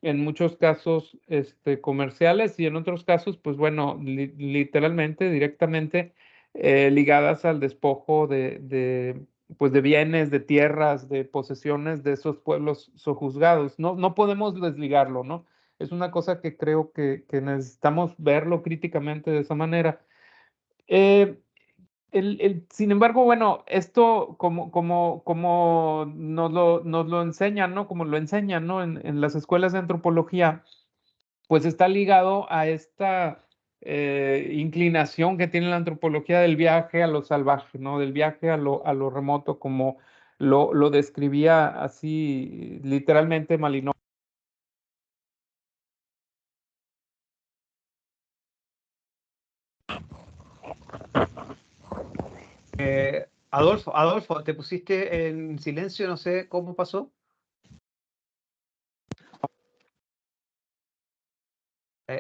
en muchos casos comerciales y en otros casos, pues bueno, literalmente, directamente ligadas al despojo pues de bienes, de tierras, de posesiones de esos pueblos sojuzgados. No, no podemos desligarlo, ¿no? Es una cosa que creo que necesitamos verlo críticamente de esa manera. Eh, sin embargo, bueno, esto como nos lo enseñan, ¿no? Como lo enseñan, ¿no? En las escuelas de antropología, pues está ligado a esta inclinación que tiene la antropología del viaje a lo salvaje, ¿no? Del viaje a lo remoto, como lo describía así literalmente Malinowski. Adolfo, te pusiste en silencio, no sé cómo pasó.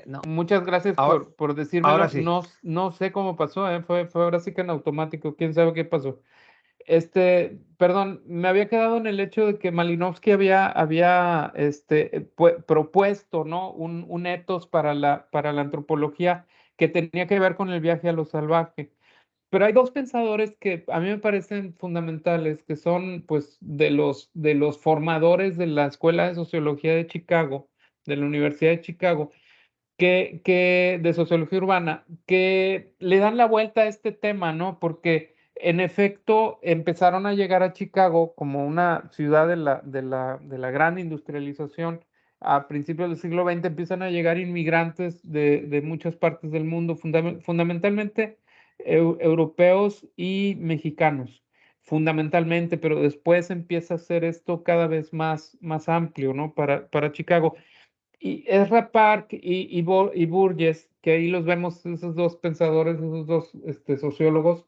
No, Muchas gracias ahora, por ahora decírmelo. sí. No, no sé cómo pasó, fue ahora sí que en automático. ¿Quién sabe qué pasó? Perdón, me había quedado en el hecho de que Malinowski había propuesto, ¿no? Un ethos para la antropología que tenía que ver con el viaje a lo salvaje. Pero hay dos pensadores que a mí me parecen fundamentales, que son, pues, de los formadores de la Escuela de Sociología de Chicago, de la Universidad de Chicago, de sociología urbana, que le dan la vuelta a este tema, ¿no? Porque en efecto empezaron a llegar a Chicago como una ciudad de la gran industrialización. A principios del siglo XX empiezan a llegar inmigrantes de muchas partes del mundo, fundamentalmente europeos y mexicanos, fundamentalmente, pero después empieza a ser esto cada vez más amplio, ¿no? Para Chicago. Y Ezra Park y Burgess, que ahí los vemos, esos dos pensadores, esos dos sociólogos,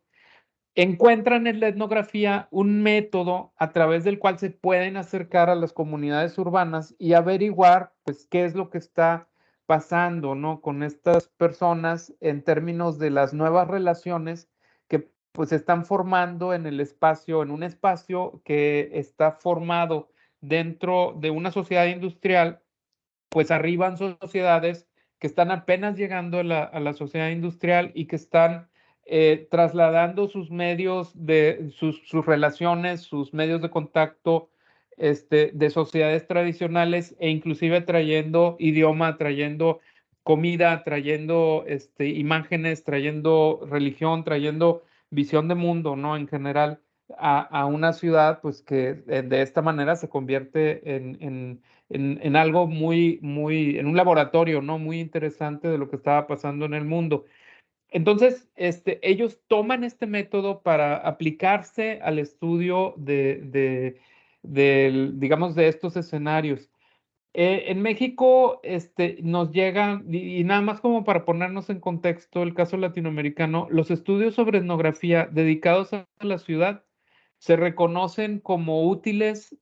encuentran en la etnografía un método a través del cual se pueden acercar a las comunidades urbanas y averiguar, pues, qué es lo que está pasando, ¿no? Con estas personas en términos de las nuevas relaciones que, pues, se están formando en el espacio, en un espacio que está formado dentro de una sociedad industrial, pues arriban sociedades que están apenas llegando a la sociedad industrial y que están trasladando sus medios sus relaciones, sus medios de contacto de sociedades tradicionales e inclusive trayendo idioma, trayendo comida, trayendo imágenes, trayendo religión, trayendo visión de mundo, ¿no? En general, a una ciudad, pues que de esta manera se convierte en algo en un laboratorio, ¿no? Muy interesante de lo que estaba pasando en el mundo. Entonces, ellos toman este método para aplicarse al estudio digamos, de estos escenarios. En México, nos llegan, y nada más como para ponernos en contexto el caso latinoamericano, los estudios sobre etnografía dedicados a la ciudad se reconocen como útiles,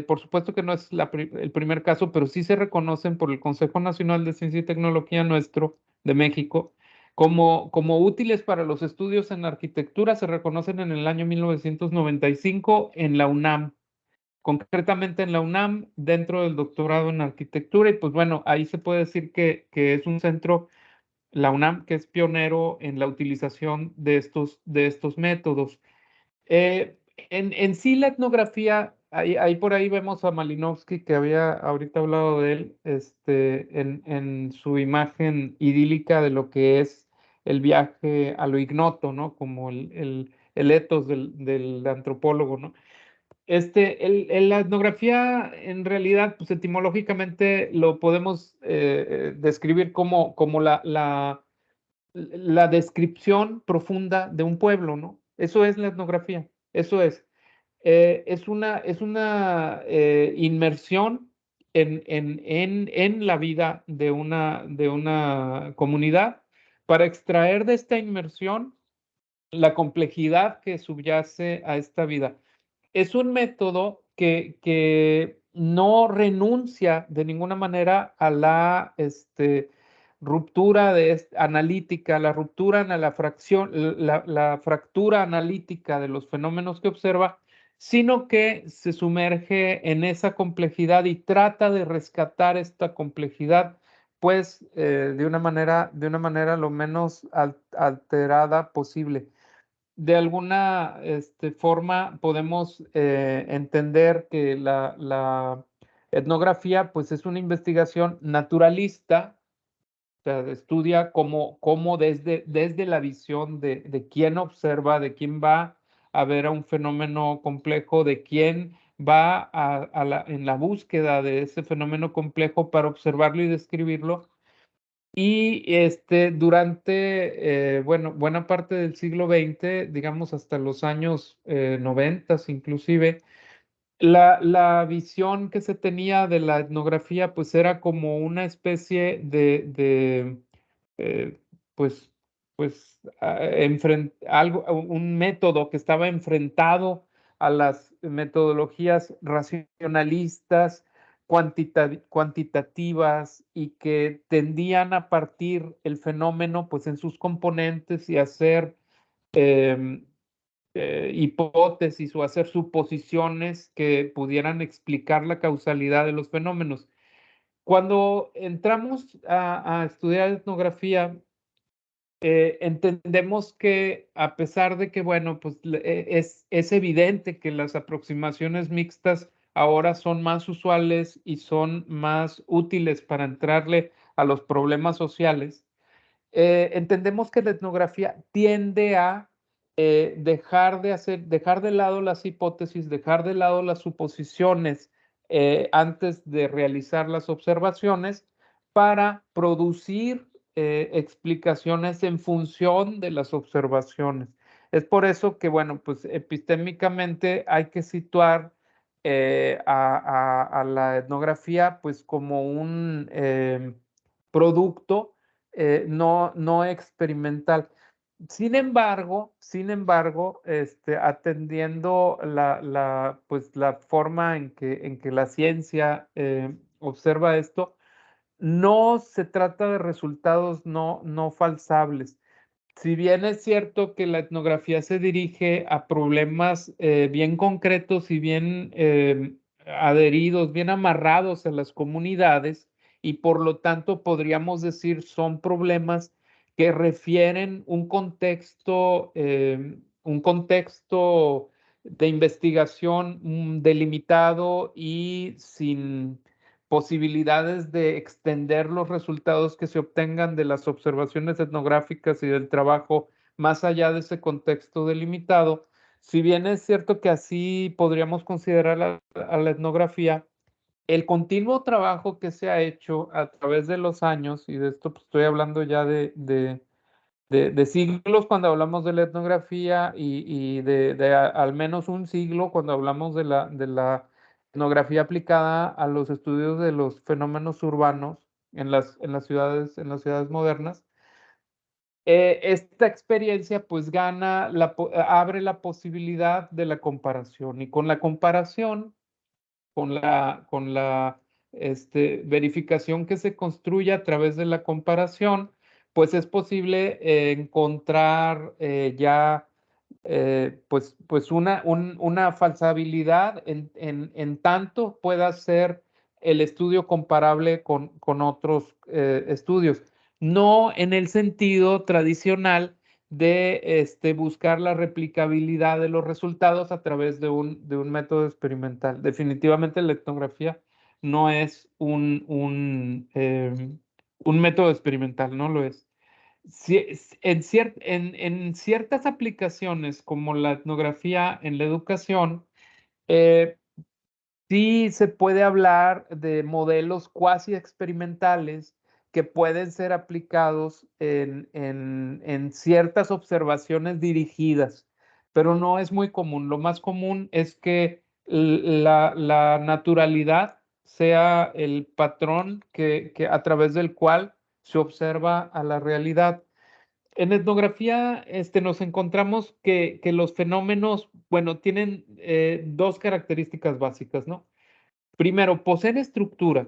por supuesto que no es el primer caso, pero sí se reconocen por el Consejo Nacional de Ciencia y Tecnología nuestro, de México, como útiles para los estudios en arquitectura, se reconocen en el año 1995 en la UNAM, concretamente en la UNAM, dentro del doctorado en arquitectura, y pues bueno, ahí se puede decir que es un centro, la UNAM, que es pionero en la utilización de estos métodos. En sí la etnografía, ahí por ahí vemos a Malinowski, que había ahorita hablado de él, en su imagen idílica de lo que es el viaje a lo ignoto, ¿no? Como el ethos del antropólogo, ¿no? La etnografía, en realidad, pues etimológicamente lo podemos describir como la descripción profunda de un pueblo, ¿no? Eso es la etnografía, eso es. Es una inmersión en la vida de una comunidad para extraer de esta inmersión la complejidad que subyace a esta vida. Es un método que no renuncia de ninguna manera a la ruptura analítica, la ruptura en la fractura analítica de los fenómenos que observa, sino que se sumerge en esa complejidad y trata de rescatar esta complejidad, pues de una manera lo menos alterada posible. De alguna forma podemos entender que la etnografía pues es una investigación naturalista, o sea, estudia cómo desde la visión de quién observa, de quién va a ver a un fenómeno complejo, de quién va en la búsqueda de ese fenómeno complejo para observarlo y describirlo. Y durante, bueno, buena parte del siglo XX, digamos hasta los años 90 inclusive, la visión que se tenía de la etnografía pues era como una especie eh, pues, un método que estaba enfrentado a las metodologías racionalistas, cuantitativas y que tendían a partir el fenómeno pues en sus componentes y hacer eh, hipótesis o hacer suposiciones que pudieran explicar la causalidad de los fenómenos. Cuando entramos a estudiar etnografía, entendemos que a pesar de que, bueno, pues es evidente que las aproximaciones mixtas ahora son más usuales y son más útiles para entrarle a los problemas sociales, entendemos que la etnografía tiende a dejar de lado las hipótesis, dejar de lado las suposiciones antes de realizar las observaciones para producir explicaciones en función de las observaciones. Es por eso que, bueno, pues epistémicamente hay que situar a la etnografía pues como un producto no experimental. Sin embargo, atendiendo pues, la forma en que la ciencia observa esto, no se trata de resultados no falsables. Si bien es cierto que la etnografía se dirige a problemas bien concretos y bien adheridos, bien amarrados a las comunidades, y por lo tanto podríamos decir son problemas que refieren un contexto de investigación delimitado y sin posibilidades de extender los resultados que se obtengan de las observaciones etnográficas y del trabajo más allá de ese contexto delimitado. Si bien es cierto que así podríamos considerar a la etnografía, el continuo trabajo que se ha hecho a través de los años, y de esto pues, estoy hablando ya de siglos cuando hablamos de la etnografía y al menos un siglo cuando hablamos de la etnografía aplicada a los estudios de los fenómenos urbanos en las ciudades modernas. Esta experiencia pues abre la posibilidad de la comparación y con la comparación con la verificación que se construye a través de la comparación, pues es posible encontrar ya pues una falsabilidad en tanto pueda ser el estudio comparable con otros estudios. No en el sentido tradicional de buscar la replicabilidad de los resultados a través de un método experimental. Definitivamente la etnografía no es un método experimental, no lo es. En ciertas aplicaciones como la etnografía en la educación, eh, sí se puede hablar de modelos cuasi experimentales que pueden ser aplicados en ciertas observaciones dirigidas, pero no es muy común. Lo más común es que la naturalidad sea el patrón a través del cual se observa a la realidad. En etnografía nos encontramos que los fenómenos, bueno, tienen dos características básicas, ¿no? Primero, poseen estructura,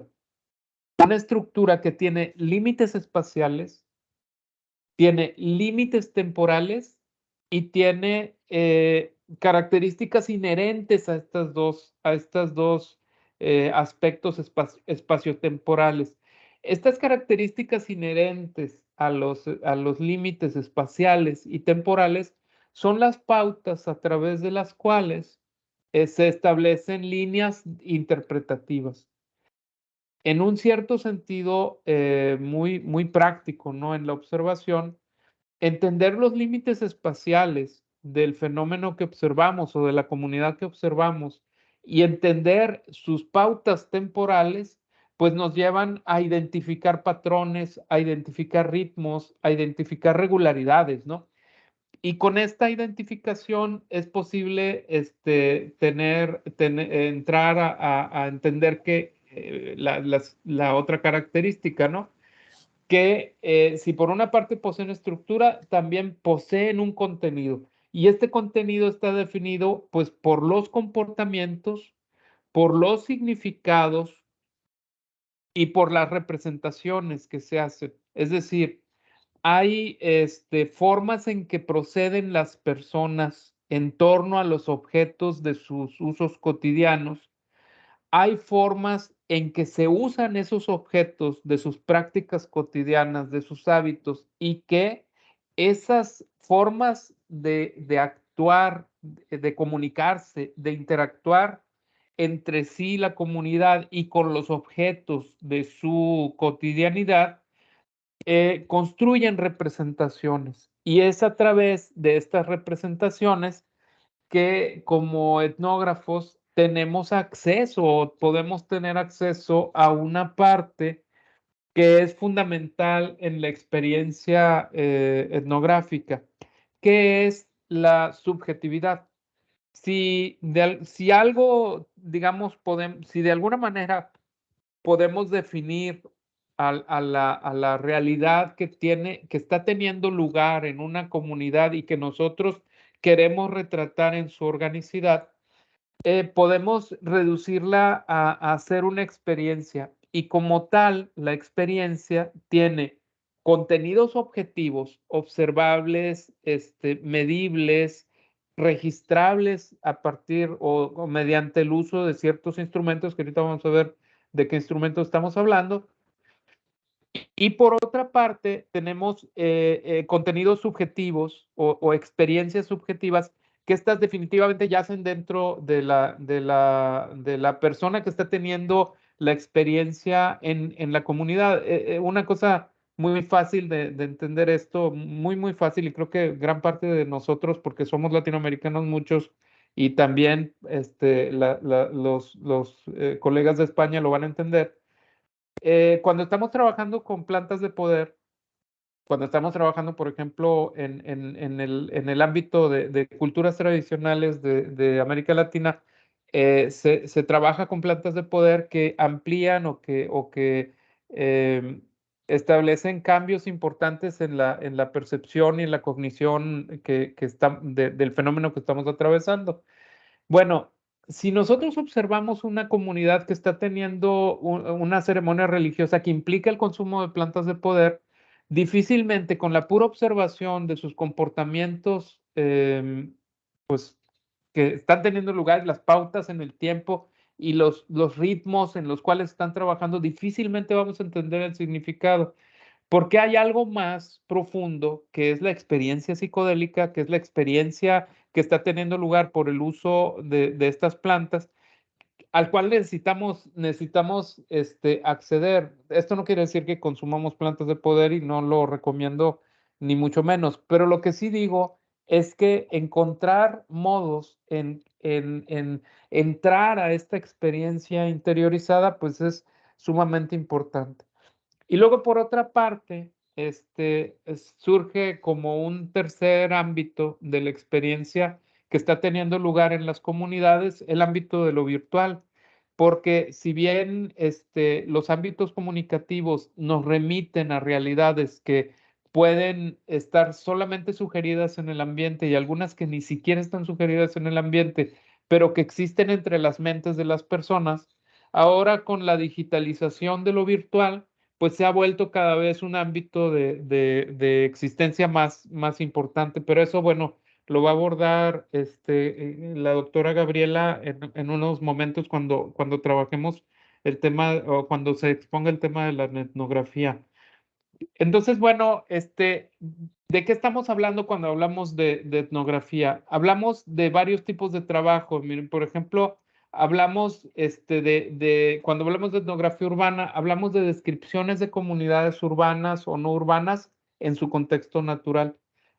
una estructura que tiene límites espaciales, tiene límites temporales y tiene características inherentes a estas dos aspectos espaciotemporales. Estas características inherentes a los límites espaciales y temporales son las pautas a través de las cuales se establecen líneas interpretativas. En un cierto sentido muy práctico, ¿no? En la observación, entender los límites espaciales del fenómeno que observamos o de la comunidad que observamos y entender sus pautas temporales, pues nos llevan a identificar patrones, a identificar ritmos, a identificar regularidades, ¿no? Y con esta identificación es posible entrar a entender que la otra característica, ¿no? Que si por una parte poseen estructura, también poseen un contenido. Y este contenido está definido pues por los comportamientos, por los significados y por las representaciones que se hacen. Es decir, hay formas en que proceden las personas en torno a los objetos de sus usos cotidianos. Hay formas en que se usan esos objetos de sus prácticas cotidianas, de sus hábitos, y que esas formas de actuar, de comunicarse, de interactuar entre sí la comunidad y con los objetos de su cotidianidad, construyen representaciones. Y es a través de estas representaciones que como etnógrafos tenemos acceso o podemos tener acceso a una parte que es fundamental en la experiencia etnográfica, que es la subjetividad. Si algo, digamos, si de alguna manera podemos definir a la realidad que está teniendo lugar en una comunidad y que nosotros queremos retratar en su organicidad, podemos reducirla a ser una experiencia y como tal, la experiencia tiene contenidos objetivos, observables, medibles, registrables a partir o mediante el uso de ciertos instrumentos, que ahorita vamos a ver de qué instrumentos estamos hablando. Y por otra parte, tenemos contenidos subjetivos o experiencias subjetivas que estas definitivamente yacen dentro de la persona que está teniendo la experiencia en la comunidad. Una cosa muy fácil de entender esto, muy fácil, y creo que gran parte de nosotros, porque somos latinoamericanos muchos, y también los colegas de España lo van a entender. Cuando estamos trabajando con plantas de poder, cuando estamos trabajando, por ejemplo, en el ámbito de culturas tradicionales de América Latina, se trabaja con plantas de poder que amplían o que eh, establecen cambios importantes en la percepción y en la cognición del fenómeno que estamos atravesando. Bueno, si nosotros observamos una comunidad que está teniendo una ceremonia religiosa que implica el consumo de plantas de poder, difícilmente con la pura observación de sus comportamientos, pues que están teniendo lugar, las pautas en el tiempo y los ritmos en los cuales están trabajando, difícilmente vamos a entender el significado. Porque hay algo más profundo que es la experiencia psicodélica, que es la experiencia que está teniendo lugar por el uso de estas plantas, al cual necesitamos acceder. Esto no quiere decir que consumamos plantas de poder y no lo recomiendo ni mucho menos, pero lo que sí digo es que encontrar modos en entrar a esta experiencia interiorizada, pues es sumamente importante. Y luego, por otra parte, surge como un tercer ámbito de la experiencia que está teniendo lugar en las comunidades, el ámbito de lo virtual, porque si bien los ámbitos comunicativos nos remiten a realidades que pueden estar solamente sugeridas en el ambiente y algunas que ni siquiera están sugeridas en el ambiente, pero que existen entre las mentes de las personas, ahora con la digitalización de lo virtual, pues se ha vuelto cada vez un ámbito de existencia más importante. Pero eso, bueno, lo va a abordar la doctora Gabriela en unos momentos cuando trabajemos el tema o cuando se exponga el tema de la etnografía. Entonces, bueno, ¿de qué estamos hablando cuando hablamos de etnografía? Hablamos de varios tipos de trabajo. Miren, por ejemplo, hablamos cuando hablamos de etnografía urbana, hablamos de descripciones de comunidades urbanas o no urbanas en su contexto natural.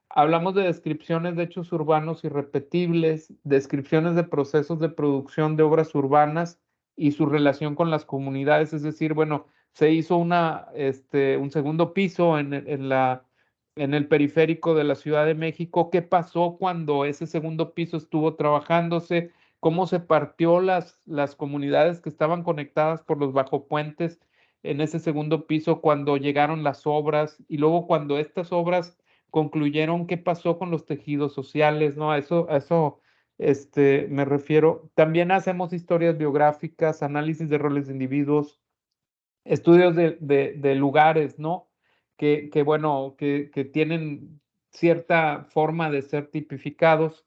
Hablamos de descripciones de hechos urbanos irrepetibles, descripciones de procesos de producción de obras urbanas y su relación con las comunidades, es decir, bueno, se hizo un segundo piso en el periférico de la Ciudad de México. ¿Qué pasó cuando ese segundo piso estuvo trabajándose? ¿Cómo se partió las comunidades que estaban conectadas por los bajopuentes en ese segundo piso cuando llegaron las obras? Y luego cuando estas obras concluyeron, ¿qué pasó con los tejidos sociales? ¿No? A eso me refiero. También hacemos historias biográficas, análisis de roles de individuos, estudios de lugares, ¿no? Bueno, que tienen cierta forma de ser tipificados.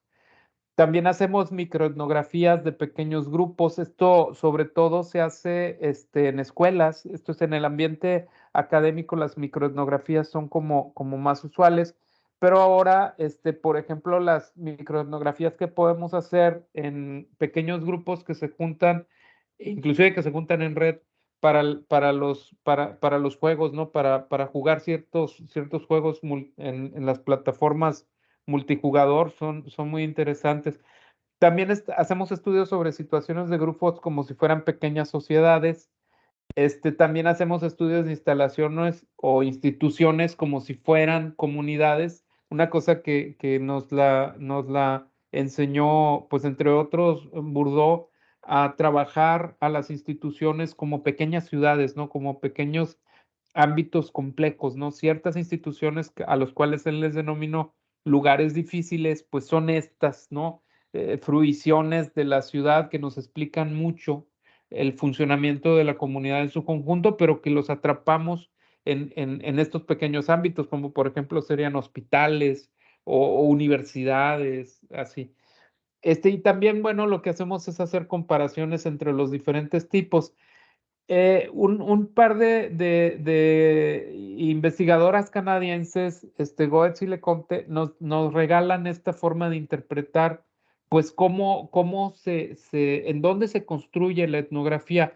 También hacemos microetnografías de pequeños grupos. Esto sobre todo se hace en escuelas. Esto es en el ambiente académico, las microetnografías son como más usuales. Pero ahora, por ejemplo, las microetnografías que podemos hacer en pequeños grupos que se juntan, inclusive que se juntan en red para los juegos, ¿no? Para jugar ciertos juegos en las plataformas multijugador, son muy interesantes. También hacemos estudios sobre situaciones de grupos como si fueran pequeñas sociedades. También hacemos estudios de instalaciones o instituciones como si fueran comunidades. Una cosa que nos la enseñó, pues entre otros, Bourdieu, a trabajar a las instituciones como pequeñas ciudades, ¿no? Como pequeños ámbitos complejos, ¿no? Ciertas instituciones a los cuales él les denominó lugares difíciles, pues son estas, ¿no? Fruiciones de la ciudad que nos explican mucho el funcionamiento de la comunidad en su conjunto, pero que los atrapamos en estos pequeños ámbitos, como por ejemplo serían hospitales o universidades, así. Y también, bueno, lo que hacemos es hacer comparaciones entre los diferentes tipos. Un par de investigadoras canadienses, Goetz y Leconte, nos regalan esta forma de interpretar, pues, en dónde se construye la etnografía.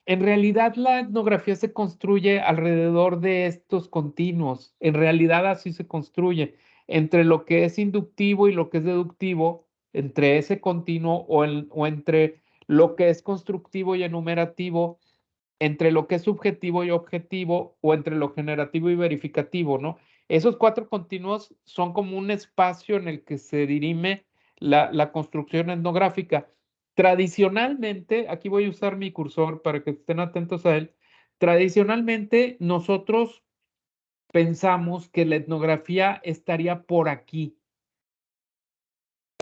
En realidad, la etnografía se construye alrededor de estos continuos. En realidad, así se construye entre lo que es inductivo y lo que es deductivo, entre ese continuo o entre lo que es constructivo y enumerativo, entre lo que es subjetivo y objetivo o entre lo generativo y verificativo, ¿no? Esos cuatro continuos son como un espacio en el que se dirime la construcción etnográfica. Tradicionalmente, aquí voy a usar mi cursor para que estén atentos a él, tradicionalmente nosotros pensamos que la etnografía estaría por aquí.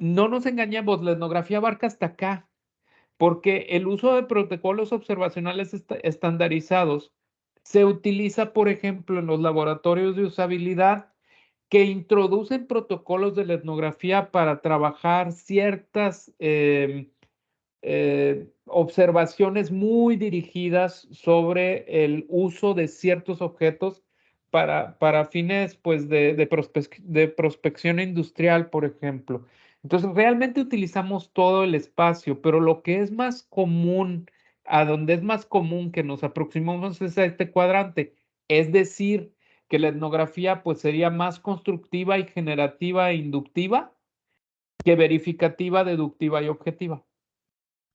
No nos engañemos, la etnografía abarca hasta acá, porque el uso de protocolos observacionales estandarizados se utiliza, por ejemplo, en los laboratorios de usabilidad que introducen protocolos de la etnografía para trabajar ciertas observaciones muy dirigidas sobre el uso de ciertos objetos para fines pues, de prospección industrial, por ejemplo. Entonces, realmente utilizamos todo el espacio, pero lo que es más común, a donde es más común que nos aproximemos es a este cuadrante, es decir, que la etnografía pues sería más constructiva y generativa e inductiva que verificativa, deductiva y objetiva.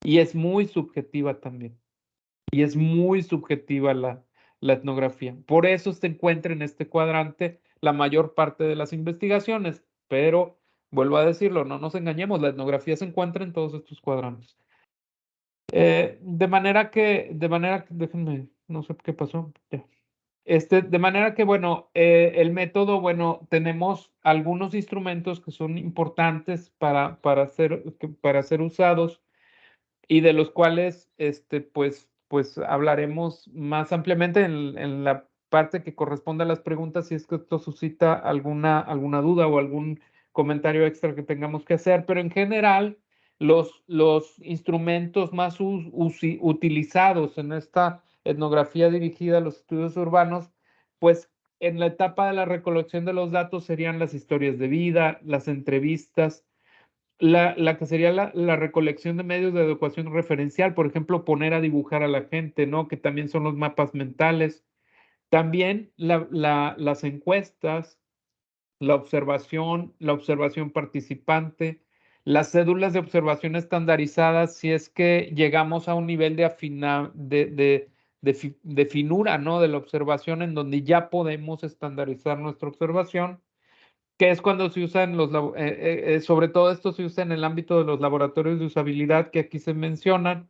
Y es muy subjetiva también. Y es muy subjetiva la etnografía. Por eso se encuentra en este cuadrante la mayor parte de las investigaciones. Pero, vuelvo a decirlo, no nos engañemos, la etnografía se encuentra en todos estos cuadrantes. Déjenme, no sé qué pasó. Ya. De manera que, bueno, el método, bueno, tenemos algunos instrumentos que son importantes para ser usados y de los cuales, pues hablaremos más ampliamente en la parte que corresponde a las preguntas, si es que esto suscita alguna duda o algún comentario extra que tengamos que hacer, pero en general los instrumentos más utilizados en esta etnografía dirigida a los estudios urbanos, pues en la etapa de la recolección de los datos serían las historias de vida, las entrevistas, la que sería la recolección de medios de adecuación referencial, por ejemplo, poner a dibujar a la gente, ¿no? Que también son los mapas mentales. También las encuestas, la observación participante, las cédulas de observación estandarizadas, si es que llegamos a un nivel de finura, ¿no? De la observación en donde ya podemos estandarizar nuestra observación, que es cuando se usa en sobre todo esto se usa en el ámbito de los laboratorios de usabilidad que aquí se mencionan,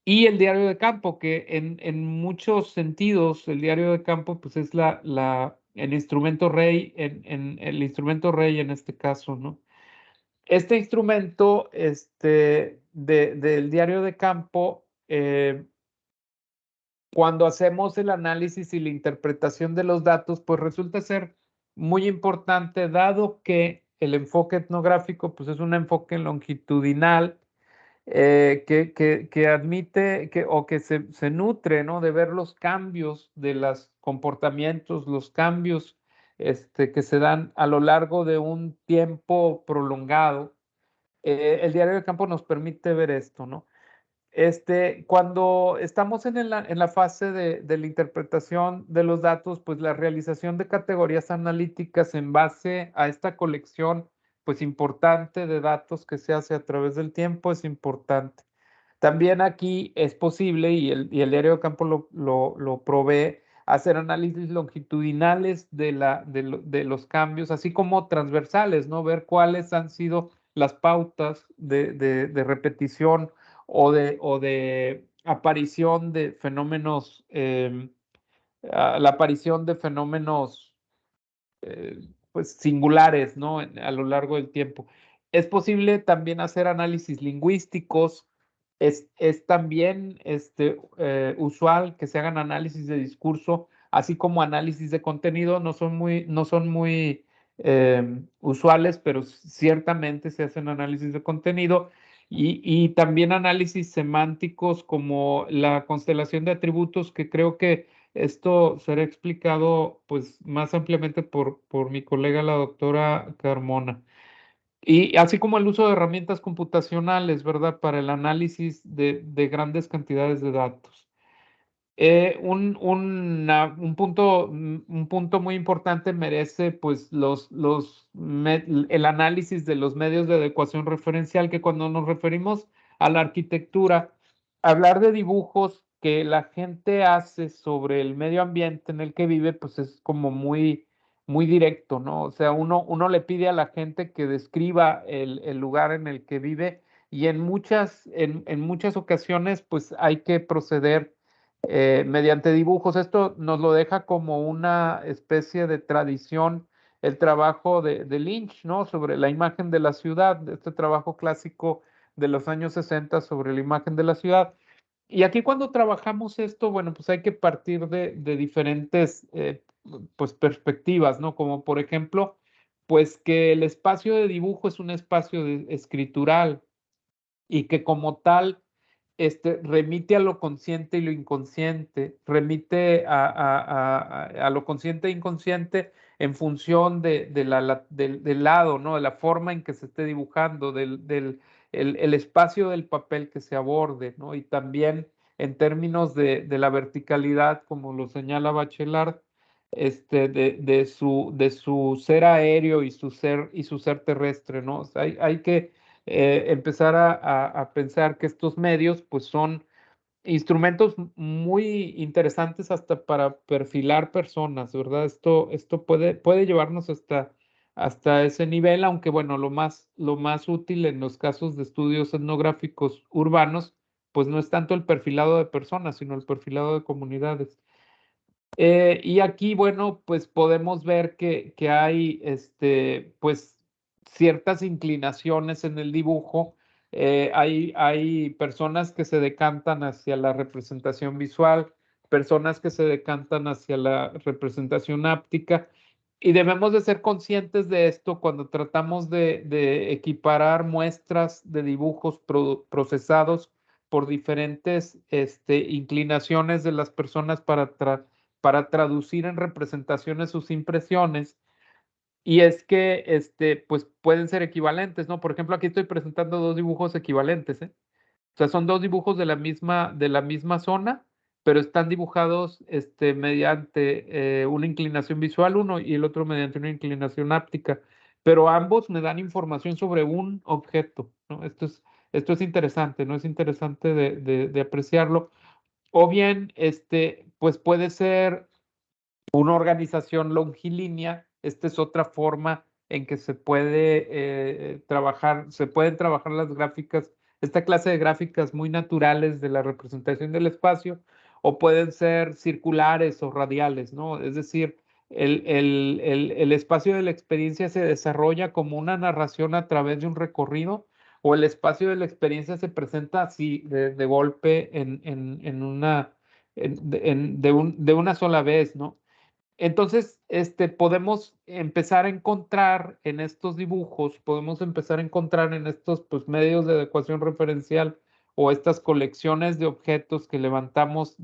y el diario de campo, que en muchos sentidos el diario de campo pues es el instrumento rey, el instrumento rey en este caso, ¿no? Este instrumento del diario de campo, cuando hacemos el análisis y la interpretación de los datos, pues resulta ser muy importante, dado que el enfoque etnográfico pues es un enfoque longitudinal, que admite o que se nutre, ¿no? De ver los cambios de los comportamientos, los cambios que se dan a lo largo de un tiempo prolongado. El diario de campo nos permite ver esto, ¿no? Cuando estamos en la fase de la interpretación de los datos, pues la realización de categorías analíticas en base a esta colección, pues importante de datos que se hace a través del tiempo es importante. También aquí es posible, y el diario de campo lo provee, hacer análisis longitudinales de los cambios, así como transversales, ¿no? Ver cuáles han sido las pautas de repetición o de aparición de fenómenos, la aparición de fenómenos eh, pues singulares, ¿no? A lo largo del tiempo. Es posible también hacer análisis lingüísticos. Es también usual que se hagan análisis de discurso, así como análisis de contenido. No son muy usuales, pero ciertamente se hacen análisis de contenido y también análisis semánticos como la constelación de atributos, que creo que esto será explicado pues más ampliamente por mi colega la doctora Carmona. Y así como el uso de herramientas computacionales, ¿verdad? Para el análisis de grandes cantidades de datos. Un punto muy importante merece pues el análisis de los medios de adecuación referencial, que cuando nos referimos a la arquitectura, hablar de dibujos que la gente hace sobre el medio ambiente en el que vive, pues es como muy directo, ¿no? O sea, uno le pide a la gente que describa el lugar en el que vive, y en muchas ocasiones pues hay que proceder mediante dibujos. Esto nos lo deja como una especie de tradición el trabajo de Lynch, ¿no? Sobre la imagen de la ciudad, este trabajo clásico de los años 60 sobre la imagen de la ciudad. Y aquí cuando trabajamos esto, bueno, pues hay que partir de diferentes pues perspectivas, ¿no? Como por ejemplo, pues que el espacio de dibujo es un espacio escritural, y que como tal remite a lo consciente y lo inconsciente, remite a lo consciente e inconsciente en función del lado, ¿no? De la forma en que se esté dibujando, el espacio del papel que se aborde, ¿no? Y también en términos de la verticalidad, como lo señala Bachelard, de su ser aéreo y su ser terrestre, ¿no? O sea, hay que empezar a pensar que estos medios pues son instrumentos muy interesantes hasta para perfilar personas, ¿verdad? Esto puede llevarnos hasta ese nivel, aunque bueno, lo más útil en los casos de estudios etnográficos urbanos, pues no es tanto el perfilado de personas, sino el perfilado de comunidades. Y aquí, bueno, pues podemos ver que hay, pues, ciertas inclinaciones en el dibujo. Hay personas que se decantan hacia la representación visual, personas que se decantan hacia la representación áptica, Y debemos de ser conscientes de esto cuando tratamos de equiparar muestras de dibujos procesados por diferentes inclinaciones de las personas para traducir en representaciones sus impresiones. Y es que pues pueden ser equivalentes, ¿no? Por ejemplo, aquí estoy presentando dos dibujos equivalentes, ¿eh? O sea, son dos dibujos de la misma zona, pero están dibujados mediante una inclinación visual uno y el otro mediante una inclinación áptica, pero ambos me dan información sobre un objeto, ¿no? Esto es interesante, ¿no? Es interesante de apreciarlo. O bien, pues puede ser una organización longilínea. Esta es otra forma en que se puede se pueden trabajar las gráficas, esta clase de gráficas muy naturales de la representación del espacio, o pueden ser circulares o radiales, ¿no? Es decir, el espacio de la experiencia se desarrolla como una narración a través de un recorrido, o el espacio de la experiencia se presenta así de golpe en una, de una sola vez, ¿no? Entonces, podemos empezar a encontrar en estos dibujos, podemos empezar a encontrar en estos pues, medios de adecuación referencial o estas colecciones de objetos que levantamos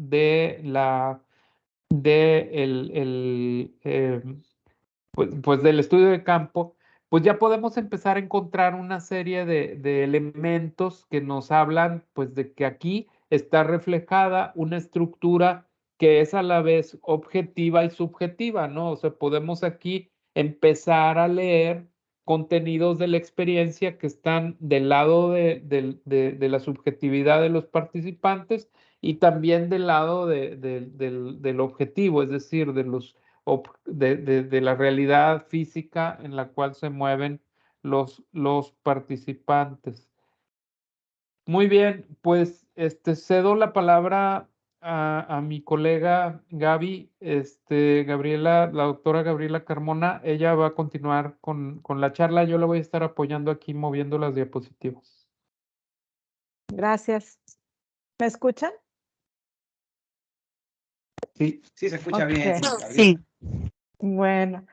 pues del estudio de campo, pues ya podemos empezar a encontrar una serie de elementos que nos hablan, pues de que aquí está reflejada una estructura que es a la vez objetiva y subjetiva, ¿no? O sea, podemos aquí empezar a leer contenidos de la experiencia que están del lado de la subjetividad de los participantes y también del lado del objetivo, es decir, de la realidad física en la cual se mueven los participantes. Muy bien, pues cedo la palabra a mi colega Gaby, Gabriela, la doctora Gabriela Carmona. Ella va a continuar con la charla. Yo la voy a estar apoyando aquí moviendo las diapositivas. Gracias. ¿Me escuchan? Sí. Sí, se escucha Ok. bien. Sí. Bueno,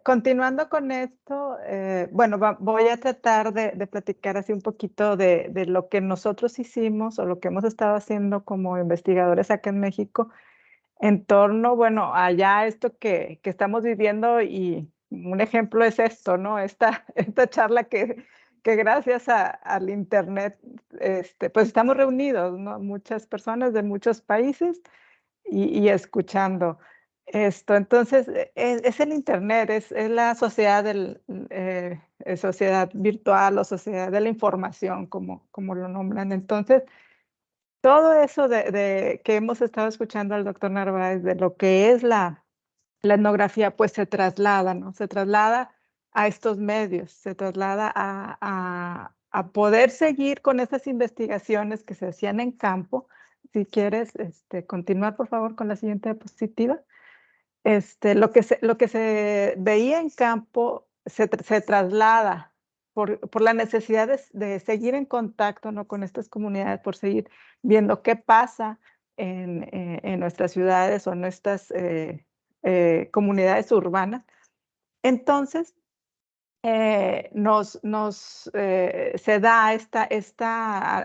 continuando con esto, bueno, voy a tratar de platicar así un poquito de lo que nosotros hicimos o lo que hemos estado haciendo como investigadores acá en México en torno, bueno, allá esto que estamos viviendo, y un ejemplo es esto, ¿no? Esta charla que gracias al Internet, pues estamos reunidos, ¿no? Muchas personas de muchos países y escuchando esto. Entonces, es el Internet, es la sociedad, sociedad virtual o sociedad de la información, como lo nombran. Entonces, todo eso que hemos estado escuchando al doctor Narváez, de lo que es la etnografía, pues se traslada, ¿no? Se traslada a estos medios, se traslada a poder seguir con esas investigaciones que se hacían en campo. Si quieres continuar, por favor, con la siguiente diapositiva. Lo que se veía en campo se traslada por la necesidad de seguir en contacto, ¿no? Con estas comunidades, por seguir viendo qué pasa en nuestras ciudades o en nuestras comunidades urbanas. Entonces, se da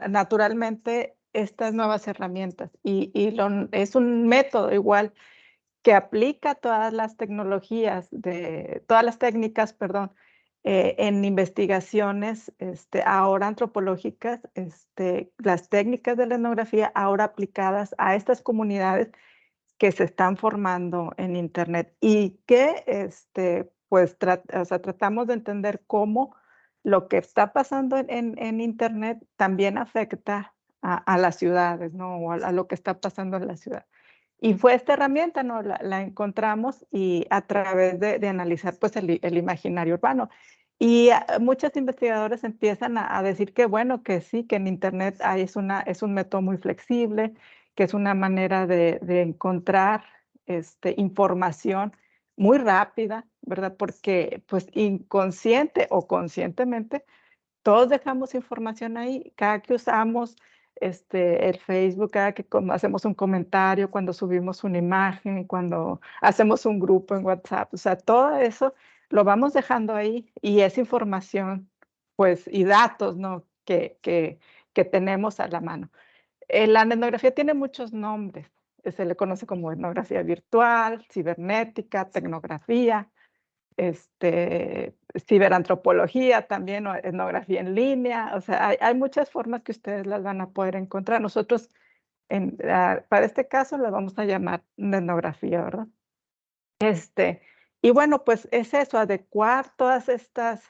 naturalmente estas nuevas herramientas, y es un método igual que aplica todas las tecnologías, todas las técnicas, perdón, en investigaciones ahora antropológicas, las técnicas de la etnografía ahora aplicadas a estas comunidades que se están formando en Internet, y que pues o sea, tratamos de entender cómo lo que está pasando en Internet también afecta a las ciudades, ¿no? O a lo que está pasando en la ciudad. Y fue esta herramienta, ¿no? La encontramos, y a través de analizar pues el imaginario urbano. Y muchos investigadores empiezan a decir que bueno, que sí, que en Internet es un método muy flexible, que es una manera de encontrar información muy rápida, ¿verdad? Porque pues inconsciente o conscientemente todos dejamos información ahí. Cada que usamos el Facebook, cada que hacemos un comentario, cuando subimos una imagen, cuando hacemos un grupo en WhatsApp, o sea, todo eso lo vamos dejando ahí y es información, pues, y datos, ¿no? Que tenemos a la mano. La etnografía tiene muchos nombres. Se le conoce como etnografía virtual, cibernética, tecnografía, ciberantropología también, o etnografía en línea. O sea, hay muchas formas que ustedes las van a poder encontrar. Nosotros, para este caso, la vamos a llamar etnografía, ¿verdad? Y bueno, pues es eso, adecuar todas estas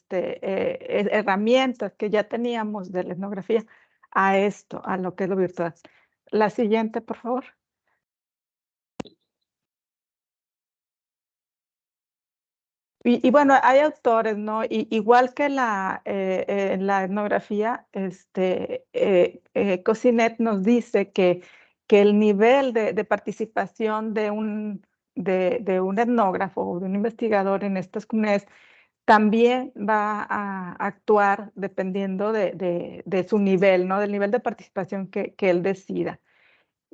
herramientas que ya teníamos de la etnografía a esto, a lo que es lo virtual. La siguiente, por favor. Y bueno, hay autores, ¿no? Igual que la etnografía, Cosinet nos dice que el nivel de participación de un etnógrafo o de un investigador en estas comunidades también va a actuar dependiendo de su nivel, ¿no? Del nivel de participación que él decida.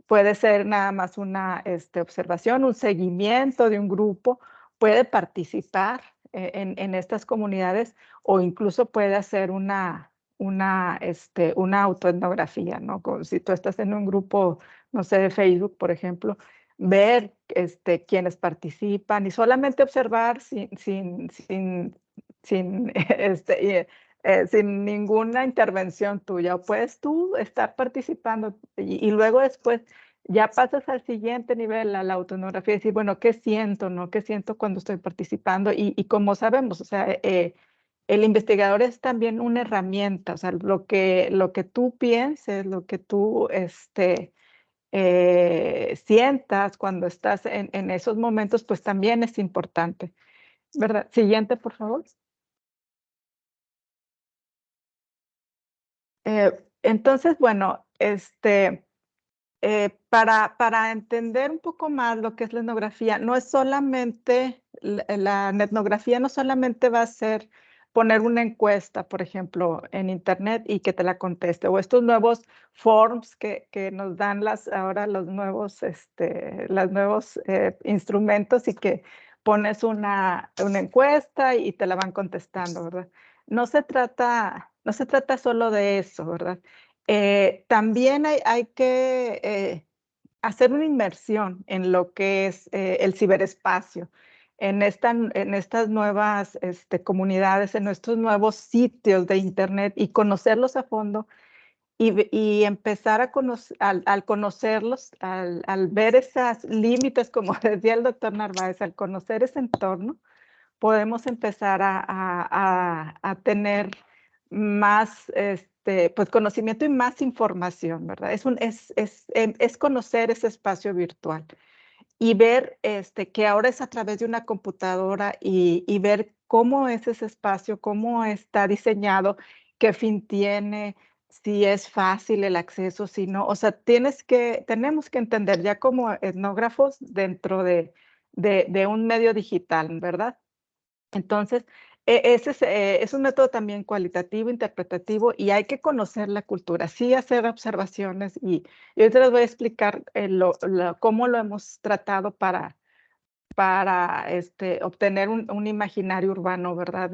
Puede ser nada más una observación, un seguimiento de un grupo, puede participar en estas comunidades o incluso puede hacer una autoetnografía, ¿no? Si tú estás en un grupo, no sé, de Facebook, por ejemplo, ver quienes participan y solamente observar sin ninguna intervención tuya, o puedes tú estar participando y luego después ya pasas al siguiente nivel, a la autoetnografía, y decir, bueno, ¿qué siento, no? ¿Qué siento cuando estoy participando? Y como sabemos, o sea, el investigador es también una herramienta, o sea, lo que tú pienses, lo que tú sientas cuando estás en esos momentos, pues también es importante, ¿verdad? Siguiente, por favor. Entonces, bueno, para entender un poco más lo que es la etnografía, no es solamente, la etnografía no solamente va a ser poner una encuesta, por ejemplo, en internet y que te la conteste, o estos nuevos forms que nos dan ahora los nuevos instrumentos y que pones una encuesta y te la van contestando, ¿verdad? No se trata solo de eso, ¿verdad? También hay que hacer una inmersión en lo que es el ciberespacio, en estas nuevas comunidades, en nuestros nuevos sitios de Internet y conocerlos a fondo y empezar a al conocerlos, al ver esos límites, como decía el doctor Narváez, al conocer ese entorno, podemos empezar a tener más pues conocimiento y más información, ¿verdad? Es conocer ese espacio virtual y ver que ahora es a través de una computadora y ver cómo es ese espacio, cómo está diseñado, qué fin tiene, si es fácil el acceso, si no. O sea, tenemos que entender ya como etnógrafos dentro de un medio digital, ¿verdad? Entonces, ese es un método también cualitativo, interpretativo, y hay que conocer la cultura, sí hacer observaciones, y ahorita les voy a explicar cómo lo hemos tratado para obtener un imaginario urbano, ¿verdad?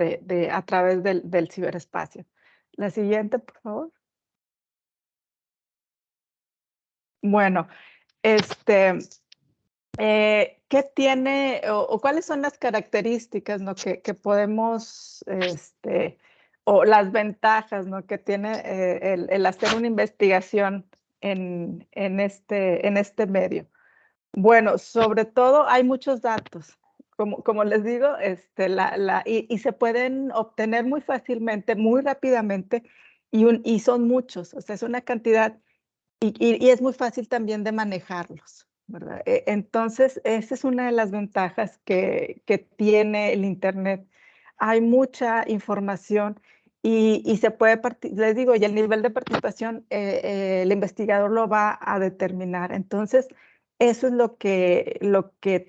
A través del ciberespacio. La siguiente, por favor. Bueno, ¿qué tiene o cuáles son las características, ¿no? que podemos, o las ventajas, ¿no? que tiene el hacer una investigación en este medio? Bueno, sobre todo hay muchos datos. Como les digo, y se pueden obtener muy fácilmente, muy rápidamente, y son muchos, o sea, es una cantidad y es muy fácil también de manejarlos, ¿verdad? Entonces, esa es una de las ventajas que tiene el Internet. Hay mucha información y se puede, les digo, y el nivel de participación, el investigador lo va a determinar. Entonces, eso es lo que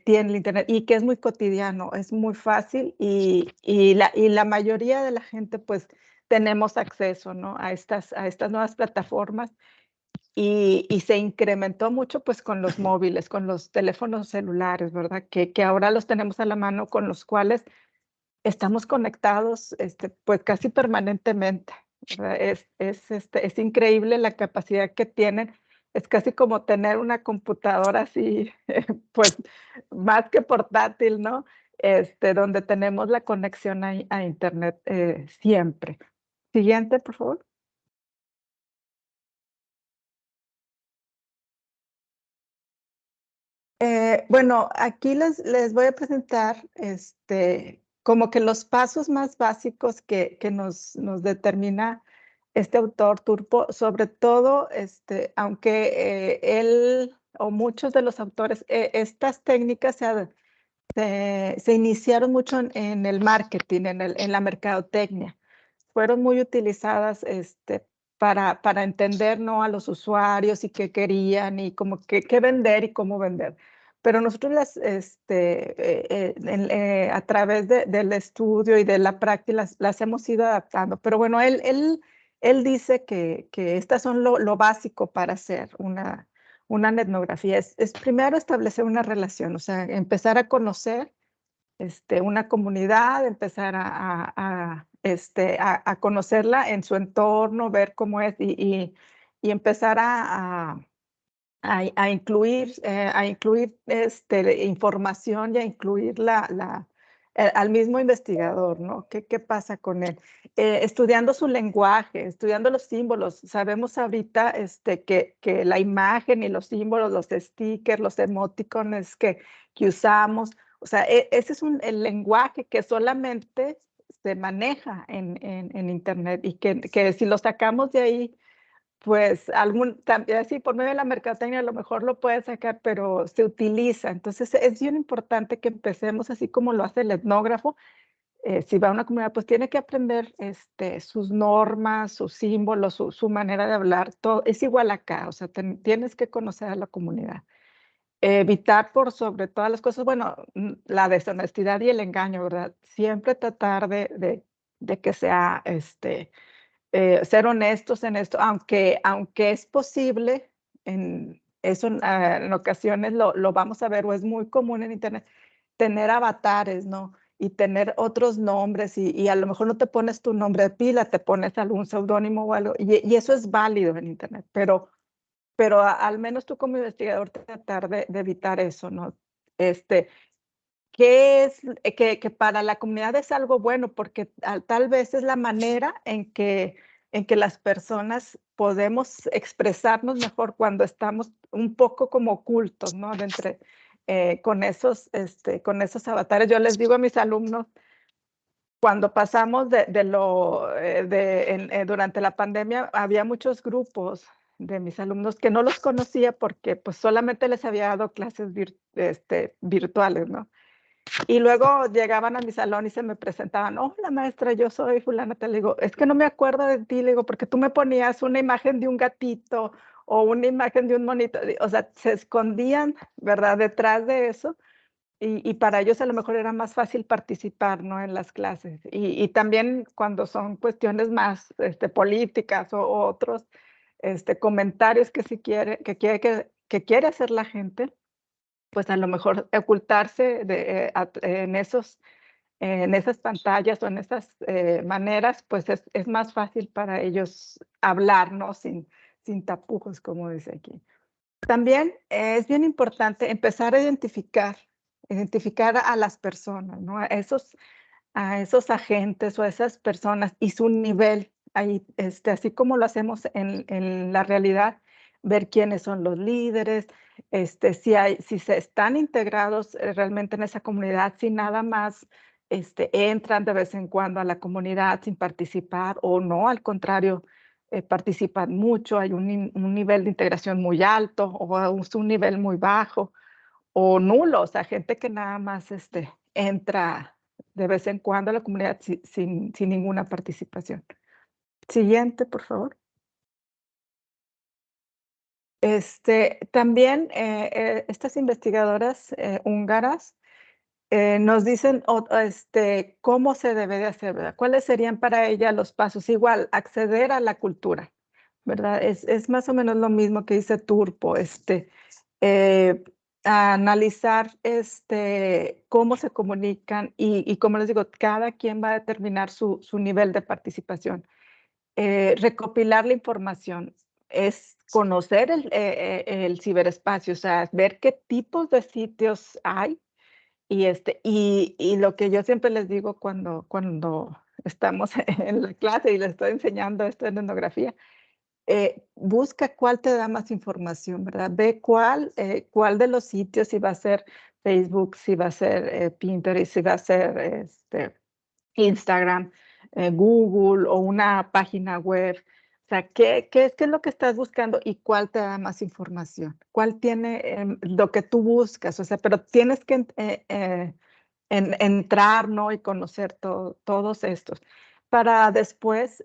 tiene el Internet y que es muy cotidiano, es muy fácil y la mayoría de la gente, pues, tenemos acceso, ¿no? a estas nuevas plataformas. Y se incrementó mucho pues con los móviles, con los teléfonos celulares, ¿verdad? Que ahora los tenemos a la mano, con los cuales estamos conectados pues casi permanentemente, ¿verdad? Es increíble la capacidad que tienen. Es casi como tener una computadora así, pues más que portátil, ¿no? Donde tenemos la conexión a Internet siempre. Siguiente, por favor. Bueno, aquí les voy a presentar como que los pasos más básicos que nos determina este autor Turpo, sobre todo, aunque él o muchos de los autores, estas técnicas se iniciaron mucho en el marketing, en la mercadotecnia. Fueron muy utilizadas para entender, ¿no? a los usuarios y qué querían y como qué vender y cómo vender. Pero nosotros a través del estudio y de la práctica las hemos ido adaptando. Pero bueno, él dice que estas son lo básico para hacer una etnografía. Es primero establecer una relación, o sea, empezar a conocer una comunidad, empezar a conocerla en su entorno, ver cómo es y empezar a incluir información y a incluir al mismo investigador, ¿no? ¿Qué pasa con él? Estudiando su lenguaje, estudiando los símbolos. Sabemos ahorita que la imagen y los símbolos, los stickers, los emoticones que usamos, o sea, ese es el lenguaje que solamente se maneja en Internet y que si lo sacamos de ahí, pues también así por medio de la mercadotecnia a lo mejor lo puede sacar, pero se utiliza. Entonces es bien importante que empecemos así como lo hace el etnógrafo. Si va a una comunidad, pues tiene que aprender sus normas, sus símbolos, su manera de hablar. Todo es igual acá, o sea, tienes que conocer a la comunidad. Evitar por sobre todas las cosas, bueno, la deshonestidad y el engaño, ¿verdad? Siempre tratar de que sea ser honestos en esto, aunque es posible, eso en ocasiones lo vamos a ver, o es muy común en Internet, tener avatares, ¿no? Y tener otros nombres, y a lo mejor no te pones tu nombre de pila, te pones algún seudónimo o algo, y eso es válido en Internet, pero al menos tú como investigador tratar de evitar eso, ¿no? ¿Qué es que para la comunidad es algo bueno? Porque tal vez es la manera en que las personas podemos expresarnos mejor cuando estamos un poco como ocultos, ¿no? Con esos avatares. Yo les digo a mis alumnos, cuando pasamos durante la pandemia, había muchos grupos de mis alumnos que no los conocía porque pues solamente les había dado clases virtuales, ¿no? Y luego llegaban a mi salón y se me presentaban, hola maestra, yo soy fulana, te le digo, es que no me acuerdo de ti, le digo, porque tú me ponías una imagen de un gatito o una imagen de un monito, o sea, se escondían, ¿verdad?, detrás de eso, y para ellos a lo mejor era más fácil participar, ¿no?, en las clases. Y también cuando son cuestiones más políticas o otros comentarios que quiere hacer la gente, pues a lo mejor ocultarse en esas pantallas o en esas maneras, pues es más fácil para ellos hablar, ¿no? Sin tapujos, como dice aquí. También es bien importante empezar a identificar a las personas, ¿no? A esos agentes o a esas personas y su nivel, ahí, así como lo hacemos en la realidad, ver quiénes son los líderes, si se están integrados realmente en esa comunidad, si nada más entran de vez en cuando a la comunidad sin participar o no, al contrario, participan mucho, hay un nivel de integración muy alto o un nivel muy bajo o nulo, o sea, gente que nada más entra de vez en cuando a la comunidad sin ninguna participación. Siguiente, por favor. También estas investigadoras húngaras nos dicen cómo se debe de hacer, ¿verdad? ¿Cuáles serían para ella los pasos? Igual, acceder a la cultura, ¿verdad? Es más o menos lo mismo que dice Turpo, a analizar cómo se comunican y como les digo, cada quien va a determinar su nivel de participación. Recopilar la información es conocer el ciberespacio, o sea, ver qué tipos de sitios hay y lo que yo siempre les digo cuando estamos en la clase y les estoy enseñando esto en etnografía, busca cuál te da más información, ¿verdad? Ve cuál de los sitios, si va a ser Facebook, si va a ser Pinterest, si va a ser Instagram, Google o una página web. O sea, ¿qué es lo que estás buscando y cuál te da más información? ¿Cuál tiene lo que tú buscas? O sea, pero tienes que entrar, ¿no? Y conocer todos estos para después,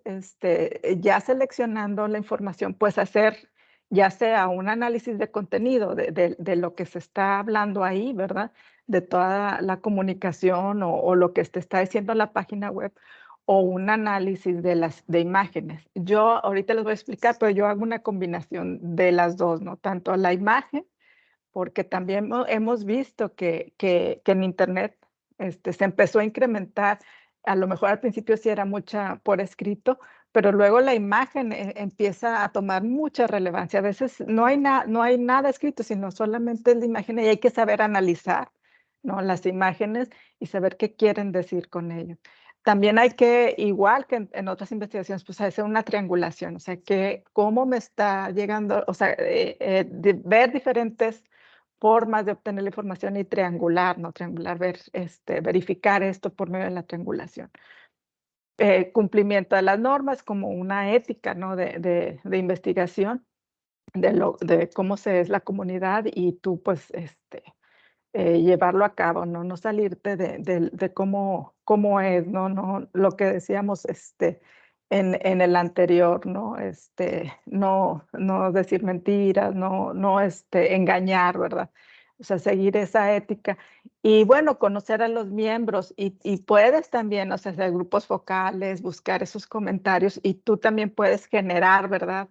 ya seleccionando la información, pues hacer ya sea un análisis de contenido de lo que se está hablando ahí, ¿verdad? De toda la comunicación o lo que te está diciendo la página web o un análisis de imágenes. Yo ahorita les voy a explicar, pero yo hago una combinación de las dos, ¿no? Tanto la imagen, porque también hemos visto que en Internet se empezó a incrementar, a lo mejor al principio sí era mucha por escrito, pero luego la imagen empieza a tomar mucha relevancia. A veces no hay nada escrito, sino solamente la imagen y hay que saber analizar, ¿no? Las imágenes y saber qué quieren decir con ello. También hay que, igual que en otras investigaciones, pues hacer una triangulación, o sea, cómo me está llegando, o sea, ver diferentes formas de obtener la información y triangular, ¿no? Triangular, verificar esto por medio de la triangulación. Cumplimiento de las normas como una ética, ¿no? de investigación de cómo se es la comunidad y tú, pues, llevarlo a cabo, ¿no? No salirte de cómo es, ¿no? No, lo que decíamos, en el anterior, ¿no? No decir mentiras, no, engañar, ¿verdad? O sea, seguir esa ética. Y bueno, conocer a los miembros y puedes también, o sea, hacer grupos focales, buscar esos comentarios y tú también puedes generar, ¿verdad?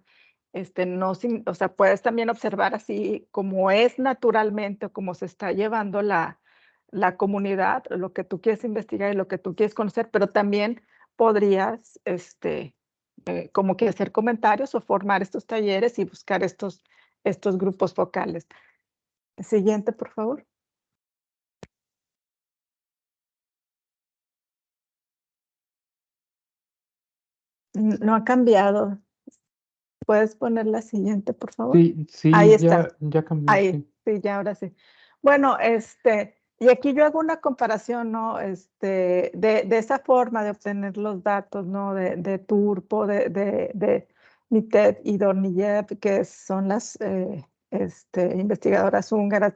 O sea, puedes también observar así como es naturalmente o como se está llevando la comunidad, lo que tú quieres investigar y lo que tú quieres conocer, pero también podrías, como que hacer comentarios o formar estos talleres y buscar estos grupos focales. Siguiente, por favor. No ha cambiado. ¿Puedes poner la siguiente, por favor? Sí, Ahí ya, está. ya cambió, Ahí, sí. sí, ya ahora sí. Bueno, y aquí yo hago una comparación, ¿no? De esa forma de obtener los datos, ¿no? De Turpo, de Mitet y Dornijev, que son las investigadoras húngaras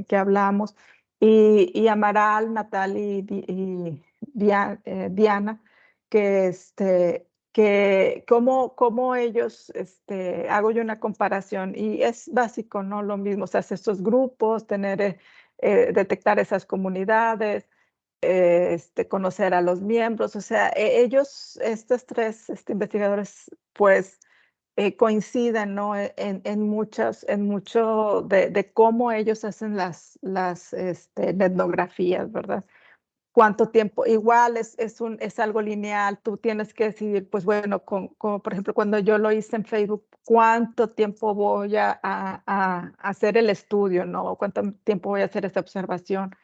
que hablamos, y Amaral, Natalie y Diana, que cómo ellos, hago yo una comparación y es básico, ¿no? Lo mismo, o sea, hacer estos grupos, detectar esas comunidades, conocer a los miembros, o sea, ellos, estos tres investigadores, pues coinciden, ¿no? En mucho de cómo ellos hacen las etnografías, ¿verdad? ¿Cuánto tiempo? Igual es algo lineal, tú tienes que decidir, pues bueno, como por ejemplo cuando yo lo hice en Facebook, ¿cuánto tiempo voy a hacer el estudio, ¿no? ¿Cuánto tiempo voy a hacer esa observación?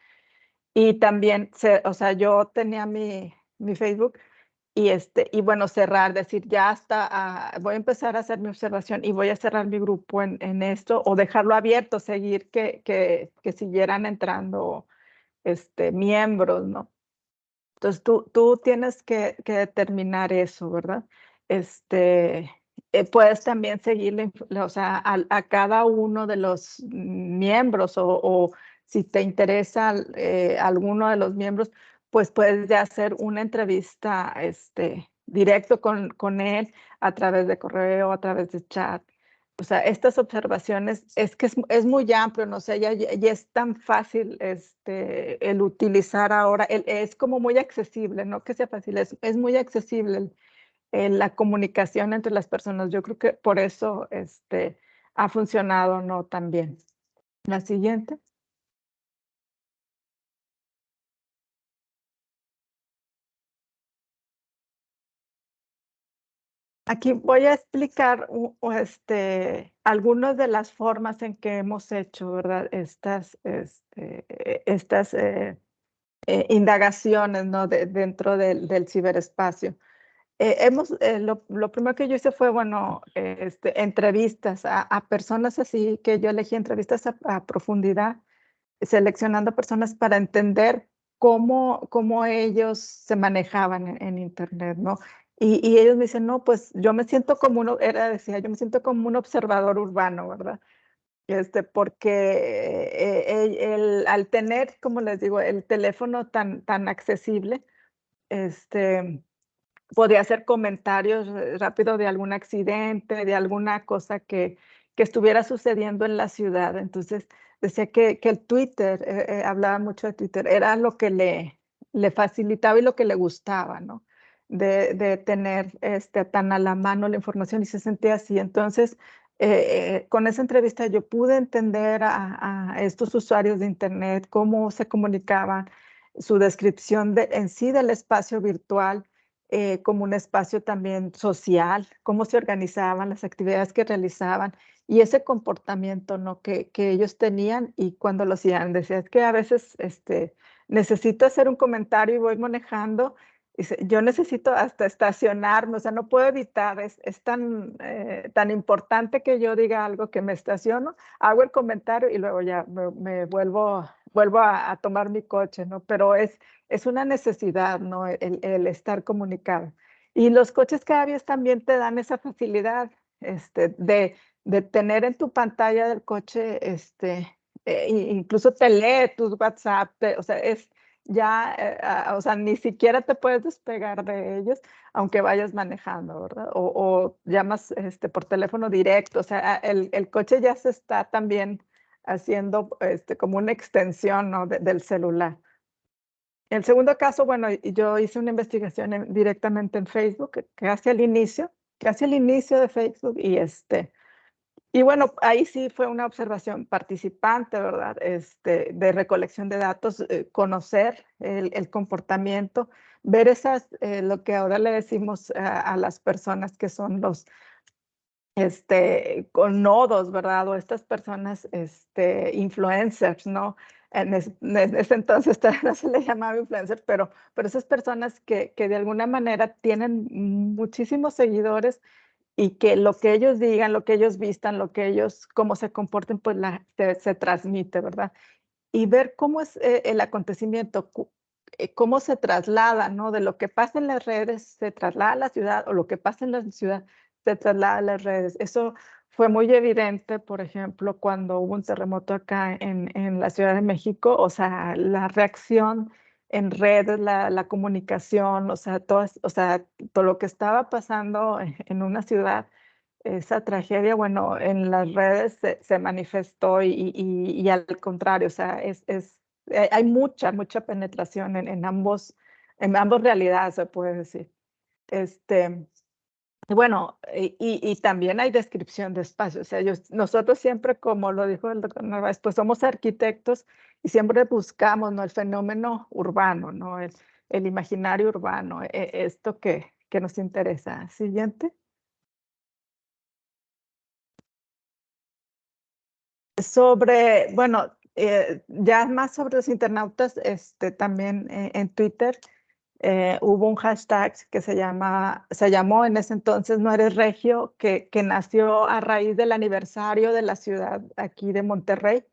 Y también, o sea, yo tenía mi Facebook y bueno, cerrar, decir, ya hasta, voy a empezar a hacer mi observación y voy a cerrar mi grupo en esto o dejarlo abierto, seguir que siguieran entrando miembros, ¿no? Entonces, tú tienes que determinar eso, ¿verdad? Puedes también seguir, o sea, a cada uno de los miembros o si te interesa alguno de los miembros, pues puedes ya hacer una entrevista directo con él a través de correo, a través de chat. O sea, estas observaciones es que es muy amplio, no sé, ya es tan fácil el utilizar ahora, es como muy accesible, no que sea fácil, es muy accesible la comunicación entre las personas. Yo creo que por eso ha funcionado no tan bien. La siguiente. Aquí voy a explicar algunas de las formas en que hemos hecho, ¿verdad? Estas indagaciones, ¿no? Dentro del ciberespacio. Lo primero que yo hice fue, bueno, entrevistas a personas así, que yo elegí entrevistas a profundidad, seleccionando personas para entender cómo ellos se manejaban en Internet, ¿no? Y ellos me dicen, no, pues yo me siento como decía, yo me siento como un observador urbano, ¿verdad? Porque al tener, como les digo, el teléfono tan accesible, podía hacer comentarios rápido de algún accidente, de alguna cosa que estuviera sucediendo en la ciudad. Entonces, decía que el Twitter, hablaba mucho de Twitter, era lo que le facilitaba y lo que le gustaba, ¿no? De tener tan a la mano la información y se sentía así. Entonces, con esa entrevista yo pude entender a estos usuarios de Internet, cómo se comunicaban, su descripción en sí del espacio virtual, como un espacio también social, cómo se organizaban, las actividades que realizaban y ese comportamiento, ¿no? que ellos tenían y cuando lo hacían. Decía, es que a veces necesito hacer un comentario y voy manejando. Dice, yo necesito hasta estacionarme, o sea, no puedo evitar, es tan importante que yo diga algo que me estaciono, hago el comentario y luego ya me vuelvo a tomar mi coche, ¿no? Pero es una necesidad, ¿no? El estar comunicado. Y los coches cada vez también te dan esa facilidad de tener en tu pantalla del coche, incluso te lee tus WhatsApp, o sea, ya, o sea, ni siquiera te puedes despegar de ellos, aunque vayas manejando, ¿verdad? O llamas por teléfono directo, o sea, el coche ya se está también haciendo como una extensión, ¿no? del celular. El segundo caso, bueno, yo hice una investigación directamente en Facebook, casi al inicio de Facebook, y bueno, ahí sí fue una observación participante, ¿verdad? De recolección de datos, conocer el comportamiento, ver lo que ahora le decimos a las personas que son los con nodos, ¿verdad? O estas personas, influencers, ¿no? En ese entonces todavía no se les llamaba influencer, pero esas personas que de alguna manera tienen muchísimos seguidores y que lo que ellos digan, lo que ellos vistan, cómo se comporten, pues se transmite, ¿verdad? Y ver cómo es el acontecimiento, cómo se traslada, ¿no? De lo que pasa en las redes, se traslada a la ciudad, o lo que pasa en la ciudad, se traslada a las redes. Eso fue muy evidente, por ejemplo, cuando hubo un terremoto acá en la Ciudad de México, o sea, la reacción en redes, la comunicación, o sea, todo lo que estaba pasando en una ciudad, esa tragedia, bueno, en las redes se manifestó y al contrario, o sea, hay mucha penetración en ambos realidades, se puede decir. Bueno, y también hay descripción de espacio, o sea, nosotros siempre, como lo dijo el doctor Narváez, pues somos arquitectos y siempre buscamos, ¿no? El fenómeno urbano, ¿no? El imaginario urbano, esto que nos interesa. Siguiente. Bueno, ya más sobre los internautas, también en Twitter hubo un hashtag que se llamó en ese entonces No Eres Regio, que nació a raíz del aniversario de la ciudad aquí de Monterrey,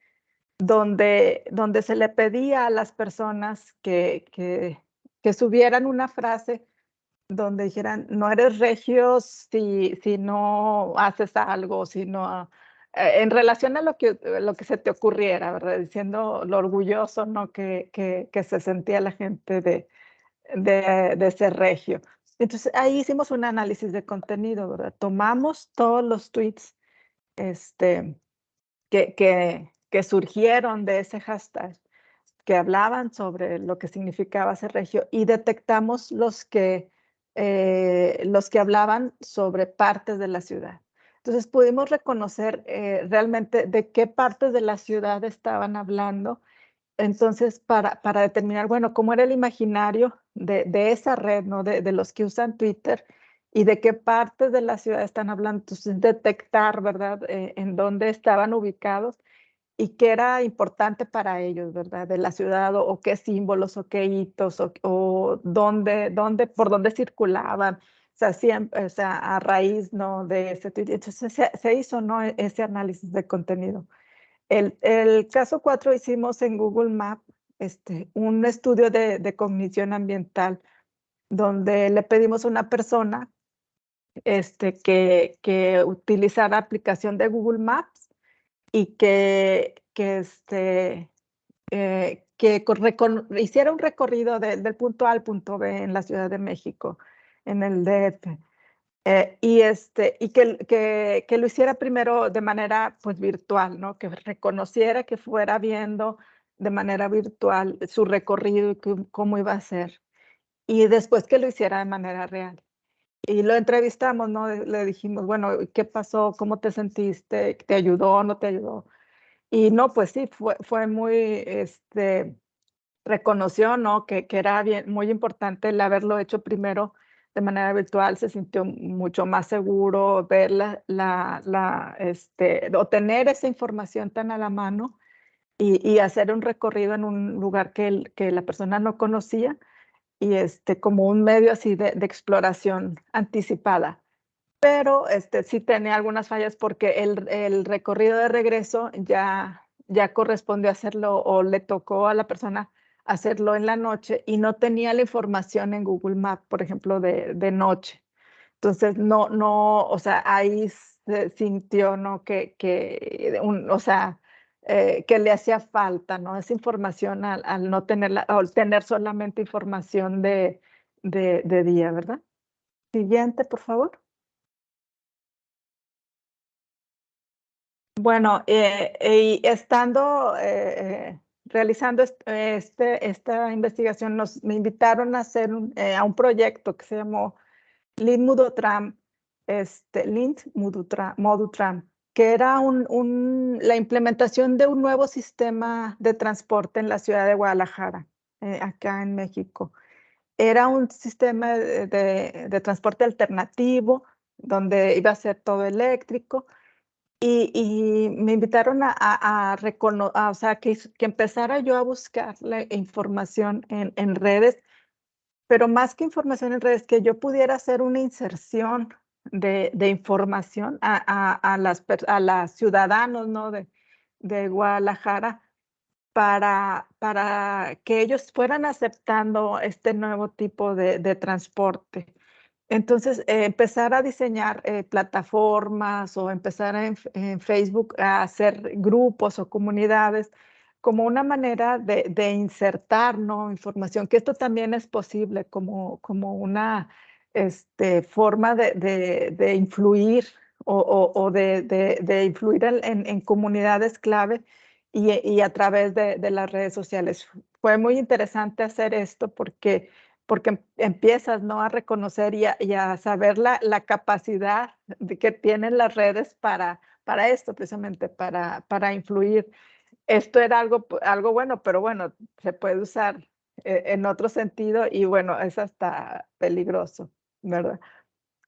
donde se le pedía a las personas que subieran una frase donde dijeran, no eres regio si no haces algo, si no, en relación a lo que se te ocurriera, ¿verdad? Diciendo lo orgulloso, ¿no? que se sentía la gente de ser regio. Entonces ahí hicimos un análisis de contenido, ¿verdad? Tomamos todos los tweets que surgieron de ese hashtag, que hablaban sobre lo que significaba ser regio, y detectamos los que hablaban sobre partes de la ciudad. Entonces pudimos reconocer realmente de qué partes de la ciudad estaban hablando. Entonces, para determinar, bueno, cómo era el imaginario de esa red, ¿no? De los que usan Twitter y de qué partes de la ciudad están hablando. Entonces, detectar, ¿verdad? En dónde estaban ubicados y qué era importante para ellos, ¿verdad? De la ciudad o qué símbolos o qué hitos o por dónde circulaban. O sea, a raíz, ¿no? De ese tweet. Entonces, se hizo, ¿no? Ese análisis de contenido. El caso 4 hicimos en Google Maps un estudio de cognición ambiental donde le pedimos a una persona que utilizara aplicación de Google Maps y hiciera un recorrido del punto A al punto B en la Ciudad de México, en el DF. Y que lo hiciera primero de manera pues virtual, ¿no? Que reconociera, que fuera viendo de manera virtual su recorrido y cómo iba a ser. Y después que lo hiciera de manera real. Y lo entrevistamos, ¿no? Le dijimos, bueno, ¿qué pasó? ¿Cómo te sentiste? ¿Te ayudó? ¿No te ayudó? Y no, pues sí, fue muy, reconoció, ¿no? Que era muy importante el haberlo hecho primero de manera virtual, se sintió mucho más seguro ver o tener esa información tan a la mano y hacer un recorrido en un lugar que la persona no conocía y como un medio así de exploración anticipada. Pero sí tenía algunas fallas porque el recorrido de regreso ya correspondió hacerlo o le tocó a la persona hacerlo en la noche y no tenía la información en Google Maps, por ejemplo, de noche. Entonces, no, o sea, ahí se sintió, ¿no? O sea, que le hacía falta, ¿no? Esa información al no tenerla, al tener solamente información de día, ¿verdad? Siguiente, por favor. Bueno, y estando realizando esta investigación, me invitaron a hacer a un proyecto que se llamó Lint Mudotram, Modutram, que era la implementación de un nuevo sistema de transporte en la ciudad de Guadalajara, acá en México. Era un sistema de transporte alternativo, donde iba a ser todo eléctrico. Y me invitaron o sea, que empezara yo a buscar la información en redes, pero más que información en redes, que yo pudiera hacer una inserción de información a las ciudadanos, ¿no? de Guadalajara para que ellos fueran aceptando este nuevo tipo de transporte. Entonces, empezar a diseñar plataformas o empezar en Facebook a hacer grupos o comunidades como una manera de insertar, ¿no? Información, que esto también es posible como una forma de influir o de influir en comunidades clave y a través de las redes sociales. Fue muy interesante hacer esto porque empiezas, ¿no? A reconocer y a saber la capacidad que tienen las redes para esto, precisamente, para influir. Esto era algo bueno, pero bueno, se puede usar en otro sentido y bueno, es hasta peligroso, ¿verdad?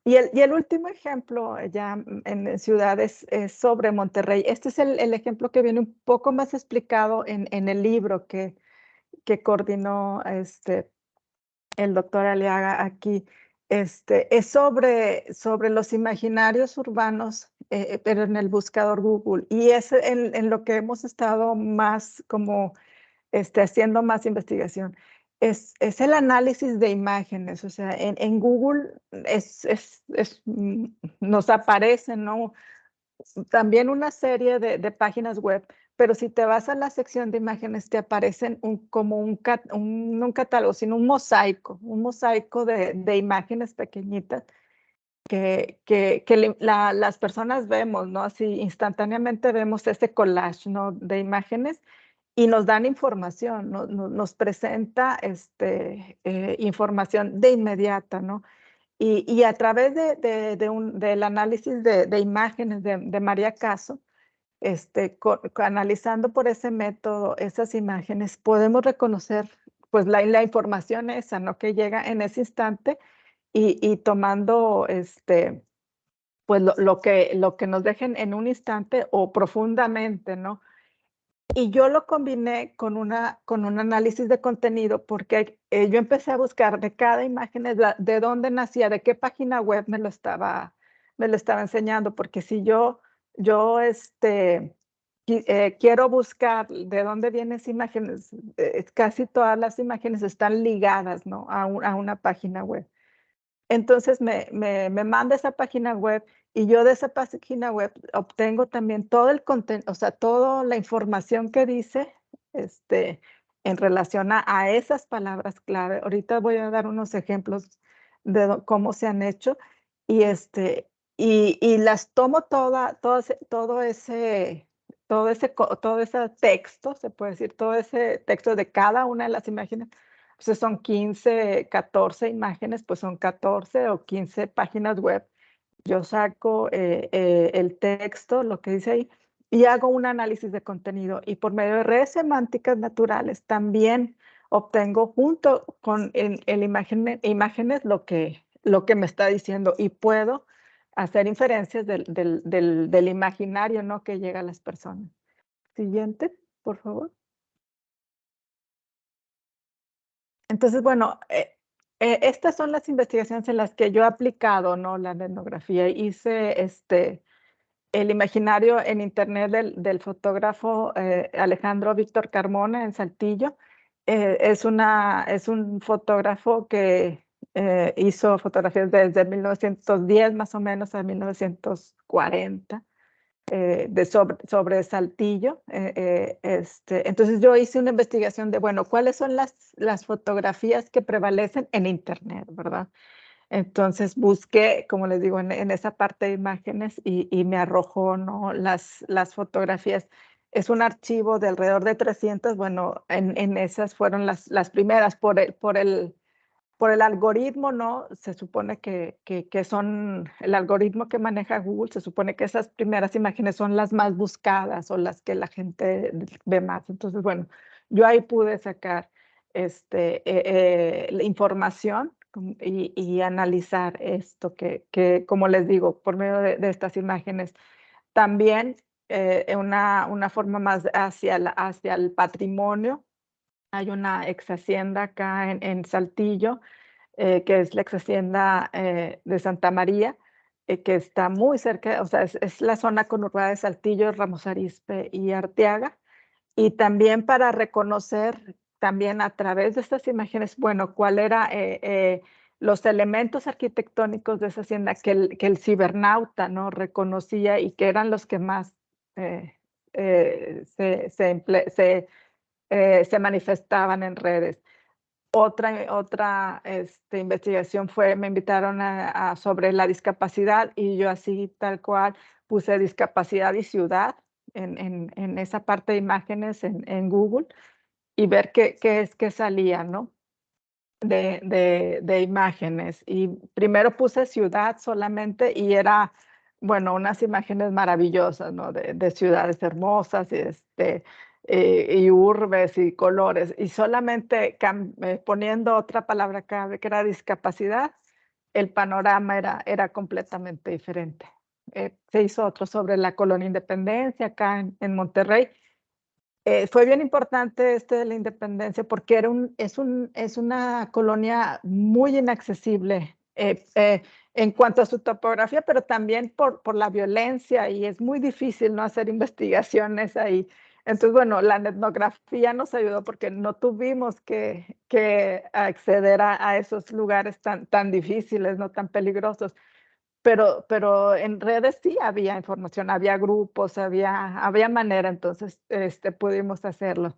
Y el último ejemplo ya en ciudades es sobre Monterrey. Este es el ejemplo que viene un poco más explicado en el libro que coordinó el doctor Aliaga aquí, es sobre los imaginarios urbanos, pero en el buscador Google. Y es en lo que hemos estado más como haciendo más investigación. Es el análisis de imágenes, o sea, en Google nos aparecen, ¿no? También una serie de páginas web, pero si te vas a la sección de imágenes te aparecen como un catálogo, sino un mosaico de imágenes pequeñitas las personas vemos, ¿no? Así instantáneamente vemos ese collage, ¿no? De imágenes y nos dan información, nos presenta información de inmediata, ¿no? Y a través del análisis de imágenes de María Caso, analizando por ese método esas imágenes, podemos reconocer pues la información esa, ¿no? Que llega en ese instante y tomando pues lo que nos dejen en un instante o profundamente, ¿no? Y yo lo combiné con un análisis de contenido porque yo empecé a buscar de cada imagen de dónde nacía, de qué página web me lo estaba enseñando, porque si yo quiero buscar de dónde vienen esas imágenes, casi todas las imágenes están ligadas, ¿no? a una página web. Entonces me manda esa página web y yo de esa página web obtengo también todo el contenido, o sea, toda la información que dice en relación a esas palabras clave. Ahorita voy a dar unos ejemplos de cómo se han hecho y, y las tomo todo ese texto, se puede decir, todo ese texto de cada una de las imágenes. Pues son 15, 14 imágenes, pues son 14 o 15 páginas web. Yo saco el texto, lo que dice ahí, y hago un análisis de contenido. Y por medio de redes semánticas naturales también obtengo junto con imágenes lo que me está diciendo y puedo hacer inferencias del imaginario, ¿no? Que llega a las personas. Siguiente, por favor. Entonces, bueno, estas son las investigaciones en las que yo he aplicado, ¿no? La etnografía. Hice el imaginario en internet del fotógrafo Alejandro Víctor Carmona en Saltillo. Es un fotógrafo que hizo fotografías desde 1910 más o menos a 1940. Sobre Saltillo. Entonces yo hice una investigación de, bueno, ¿cuáles son las fotografías que prevalecen en Internet, verdad? Entonces busqué, como les digo, en esa parte de imágenes y me arrojó, ¿no? Las fotografías. Es un archivo de alrededor de 300, bueno, en esas fueron las primeras por el algoritmo, ¿no? Se supone que son, el algoritmo que maneja Google, se supone que esas primeras imágenes son las más buscadas o las que la gente ve más. Entonces, bueno, yo ahí pude sacar la información y analizar esto como les digo, por medio de estas imágenes. También una forma más hacia el patrimonio. Hay una ex hacienda acá en Saltillo, que es la ex hacienda de Santa María, que está muy cerca, o sea, es la zona conurbada de Saltillo, Ramos Arizpe y Arteaga. Y también para reconocer, también a través de estas imágenes, bueno, cuál era los elementos arquitectónicos de esa hacienda que el cibernauta, ¿no? Reconocía y que eran los que más se manifestaban en redes. Otra investigación fue, me invitaron sobre la discapacidad y yo así tal cual puse discapacidad y ciudad en esa parte de imágenes en Google y ver qué es que salía, ¿no? De imágenes. Y primero puse ciudad solamente y era, bueno, unas imágenes maravillosas, ¿no? De ciudades hermosas y urbes y colores. Y solamente poniendo otra palabra clave que era discapacidad, el panorama era completamente diferente. Se hizo otro sobre la Colonia Independencia acá en Monterrey. Fue bien importante de la independencia porque es una colonia muy inaccesible en cuanto a su topografía, pero también por la violencia y es muy difícil no hacer investigaciones ahí. Entonces, bueno, la etnografía nos ayudó porque no tuvimos que acceder a esos lugares tan difíciles, no tan peligrosos. Pero en redes sí había información, había grupos, había manera, entonces pudimos hacerlo.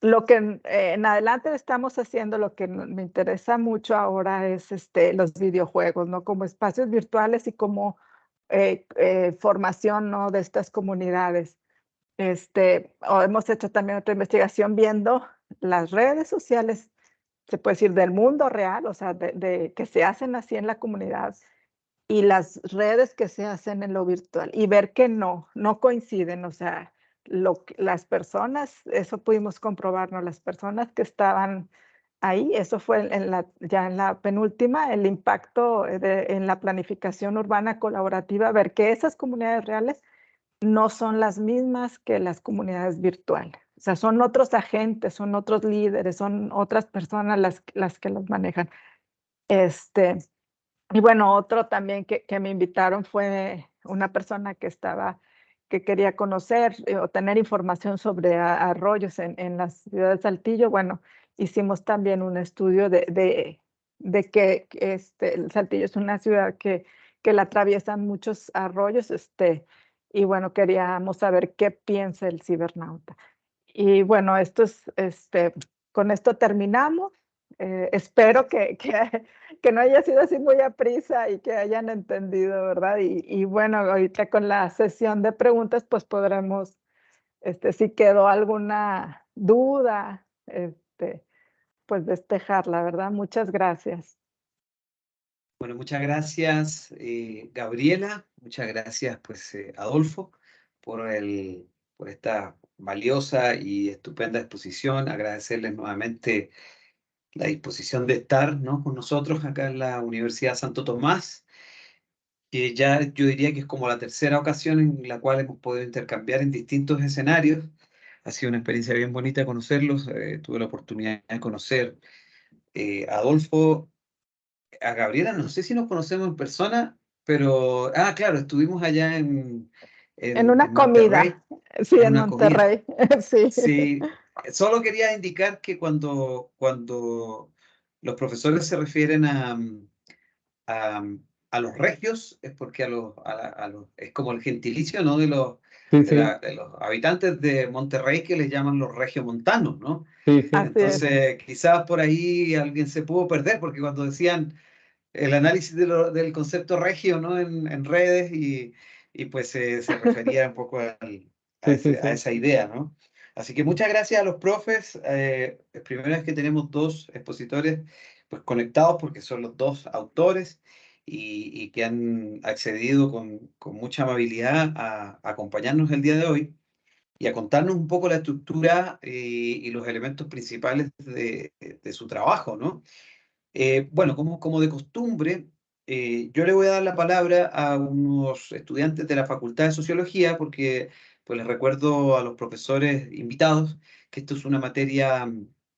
lo que en adelante estamos haciendo, lo que me interesa mucho ahora es los videojuegos, ¿no? Como espacios virtuales y como formación, ¿no? De estas comunidades. Hemos hecho también otra investigación viendo las redes sociales, se puede decir, del mundo real, o sea, que se hacen así en la comunidad y las redes que se hacen en lo virtual y ver que no coinciden, o sea, las personas, eso pudimos comprobarnos, las personas que estaban ahí, eso fue ya en la penúltima, el impacto en la planificación urbana colaborativa, ver que esas comunidades reales no son las mismas que las comunidades virtuales. O sea, son otros agentes, son otros líderes, son otras personas las que los manejan. Y bueno, otro también que me invitaron fue una persona que quería conocer o tener información sobre arroyos en la ciudad de Saltillo. Bueno, hicimos también un estudio de que el Saltillo es una ciudad que la atraviesan muchos arroyos, y bueno, queríamos saber qué piensa el cibernauta. Y bueno, con esto terminamos. Espero que no haya sido así muy a prisa y que hayan entendido, ¿verdad? Y bueno, ahorita con la sesión de preguntas, pues podremos, si quedó alguna duda, pues despejarla, ¿verdad? Muchas gracias. Bueno, muchas gracias, Gabriela. Muchas gracias, pues, Adolfo, por esta valiosa y estupenda exposición. Agradecerles nuevamente la disposición de estar, ¿no?, con nosotros acá en la Universidad Santo Tomás, que ya yo diría que es como la tercera ocasión en la cual hemos podido intercambiar en distintos escenarios. Ha sido una experiencia bien bonita conocerlos. Tuve la oportunidad de conocer a Adolfo, a Gabriela, no sé si nos conocemos en persona, pero, claro, estuvimos allá En una en Monterrey, comida, sí, en en una comida. Monterrey, sí. Sí, solo quería indicar que cuando los profesores se refieren a, a los regios, es porque es como el gentilicio, ¿no?, Sí, sí, de los habitantes de Monterrey, que les llaman los regiomontanos, ¿no? sí, sí. Así es. Entonces, quizás por ahí alguien se pudo perder, porque cuando decían el análisis del concepto regio, ¿no?, en redes, y pues se refería un poco Sí, sí, a sí. esa idea, ¿no? Así que muchas gracias a los profes. Es primera vez que tenemos dos expositores, pues, conectados, porque son los dos autores y que han accedido con mucha amabilidad a acompañarnos el día de hoy y a contarnos un poco la estructura y los elementos principales de su trabajo, ¿no? Bueno, como de costumbre, yo le voy a dar la palabra a unos estudiantes de la Facultad de Sociología, porque pues les recuerdo a los profesores invitados que esto es una materia,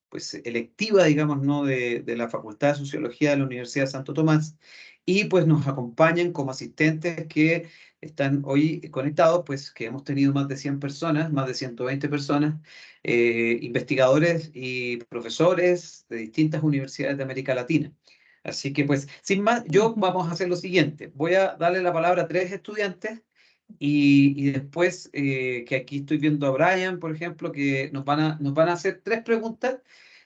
pues, electiva, digamos, ¿no?, de la Facultad de Sociología de la Universidad de Santo Tomás, y pues nos acompañan como asistentes que están hoy conectados, pues que hemos tenido más de 100 personas, más de 120 personas, investigadores y profesores de distintas universidades de América Latina. Así que, pues, sin más, vamos a hacer lo siguiente. Voy a darle la palabra a tres estudiantes y después, que aquí estoy viendo a Brian, por ejemplo, que nos van a hacer tres preguntas.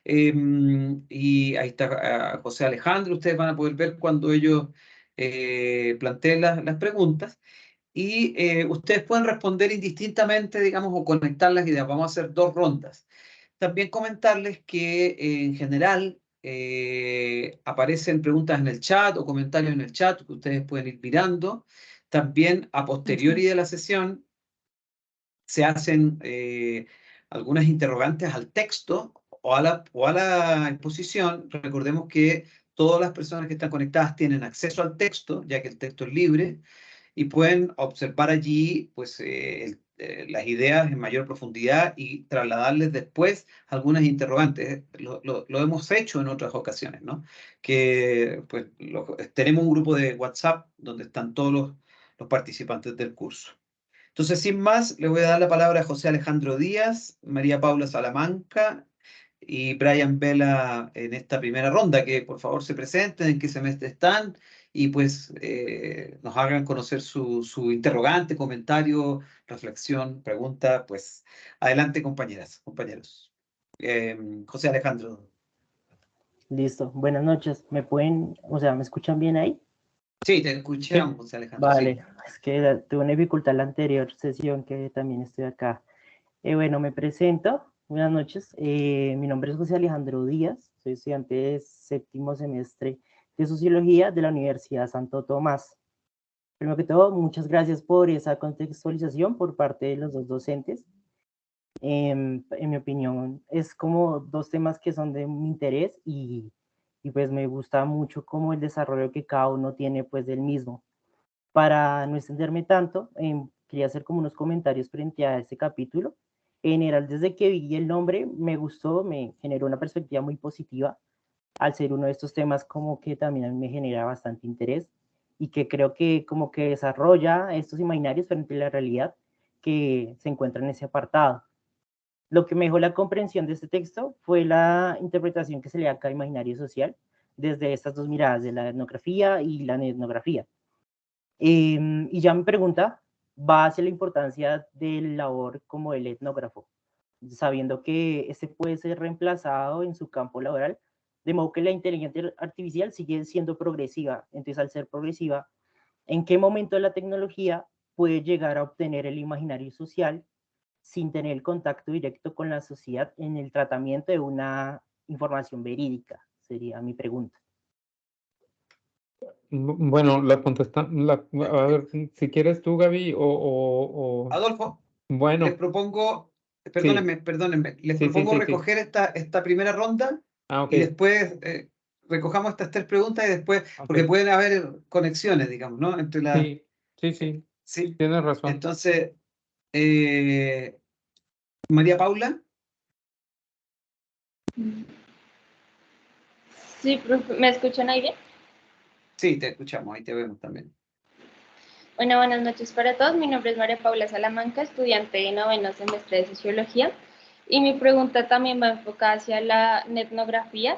Y ahí está José Alejandro. Ustedes van a poder ver cuando ellos planteen las preguntas. Y ustedes pueden responder indistintamente, digamos, o conectar las ideas. Vamos a hacer dos rondas. También comentarles que en general aparecen preguntas en el chat o comentarios en el chat que ustedes pueden ir mirando. También a posteriori de la sesión se hacen algunas interrogantes al texto o a la exposición. Recordemos que todas las personas que están conectadas tienen acceso al texto, ya que el texto es libre, y pueden observar allí, pues, las ideas en mayor profundidad y trasladarles después algunas interrogantes. Lo hemos hecho en otras ocasiones, ¿no? Que pues tenemos un grupo de WhatsApp donde están todos los participantes del curso. Entonces, sin más, le voy a dar la palabra a José Alejandro Díaz, María Paula Salamanca y Brian Vela en esta primera ronda. Que por favor se presenten, en qué semestre están, y pues nos hagan conocer su interrogante, comentario, reflexión, pregunta. Pues adelante, compañeras, compañeros. José Alejandro. Listo. Buenas noches. ¿Me escuchan bien ahí? Sí, te escuchamos, José Alejandro. Sí. Vale. Es que tuve una dificultad en la anterior sesión que también estoy acá. Bueno, me presento. Buenas noches. Mi nombre es José Alejandro Díaz. Soy estudiante de 7º semestre de Sociología de la Universidad Santo Tomás. Primero que todo, muchas gracias por esa contextualización por parte de los dos docentes. En mi opinión, es como dos temas que son de mi interés y pues me gusta mucho como el desarrollo que cada uno tiene pues del mismo. Para no extenderme tanto, quería hacer como unos comentarios frente a este capítulo. En general, desde que vi el nombre, me gustó, me generó una perspectiva muy positiva, al ser uno de estos temas como que también me genera bastante interés y que creo que como que desarrolla estos imaginarios frente a la realidad que se encuentra en ese apartado. Lo que me dejó la comprensión de este texto fue la interpretación que se le da a cada imaginario social desde estas dos miradas, de la etnografía y la etnografía. Y ya mi pregunta va hacia la importancia del labor como el etnógrafo, sabiendo que este puede ser reemplazado en su campo laboral, de modo que la inteligencia artificial sigue siendo progresiva. Entonces, al ser progresiva, ¿en qué momento la tecnología puede llegar a obtener el imaginario social sin tener el contacto directo con la sociedad en el tratamiento de una información verídica? Sería mi pregunta. Bueno, a ver, si quieres tú, Gaby, o... Adolfo, Bueno, les propongo, sí, perdónenme, les sí, propongo sí. recoger esta primera ronda Ok, y después recojamos estas 3 preguntas y después, porque ok. pueden haber conexiones, digamos, ¿no? Entre las... Sí, Sí. tienes razón. Entonces, María Paula. Sí, profe, ¿me escuchan ahí bien? Sí, te escuchamos, ahí te vemos también. Bueno, buenas noches para todos. Mi nombre es María Paula Salamanca, estudiante de 9º semestre de Sociología. Y mi pregunta también va enfocada hacia la etnografía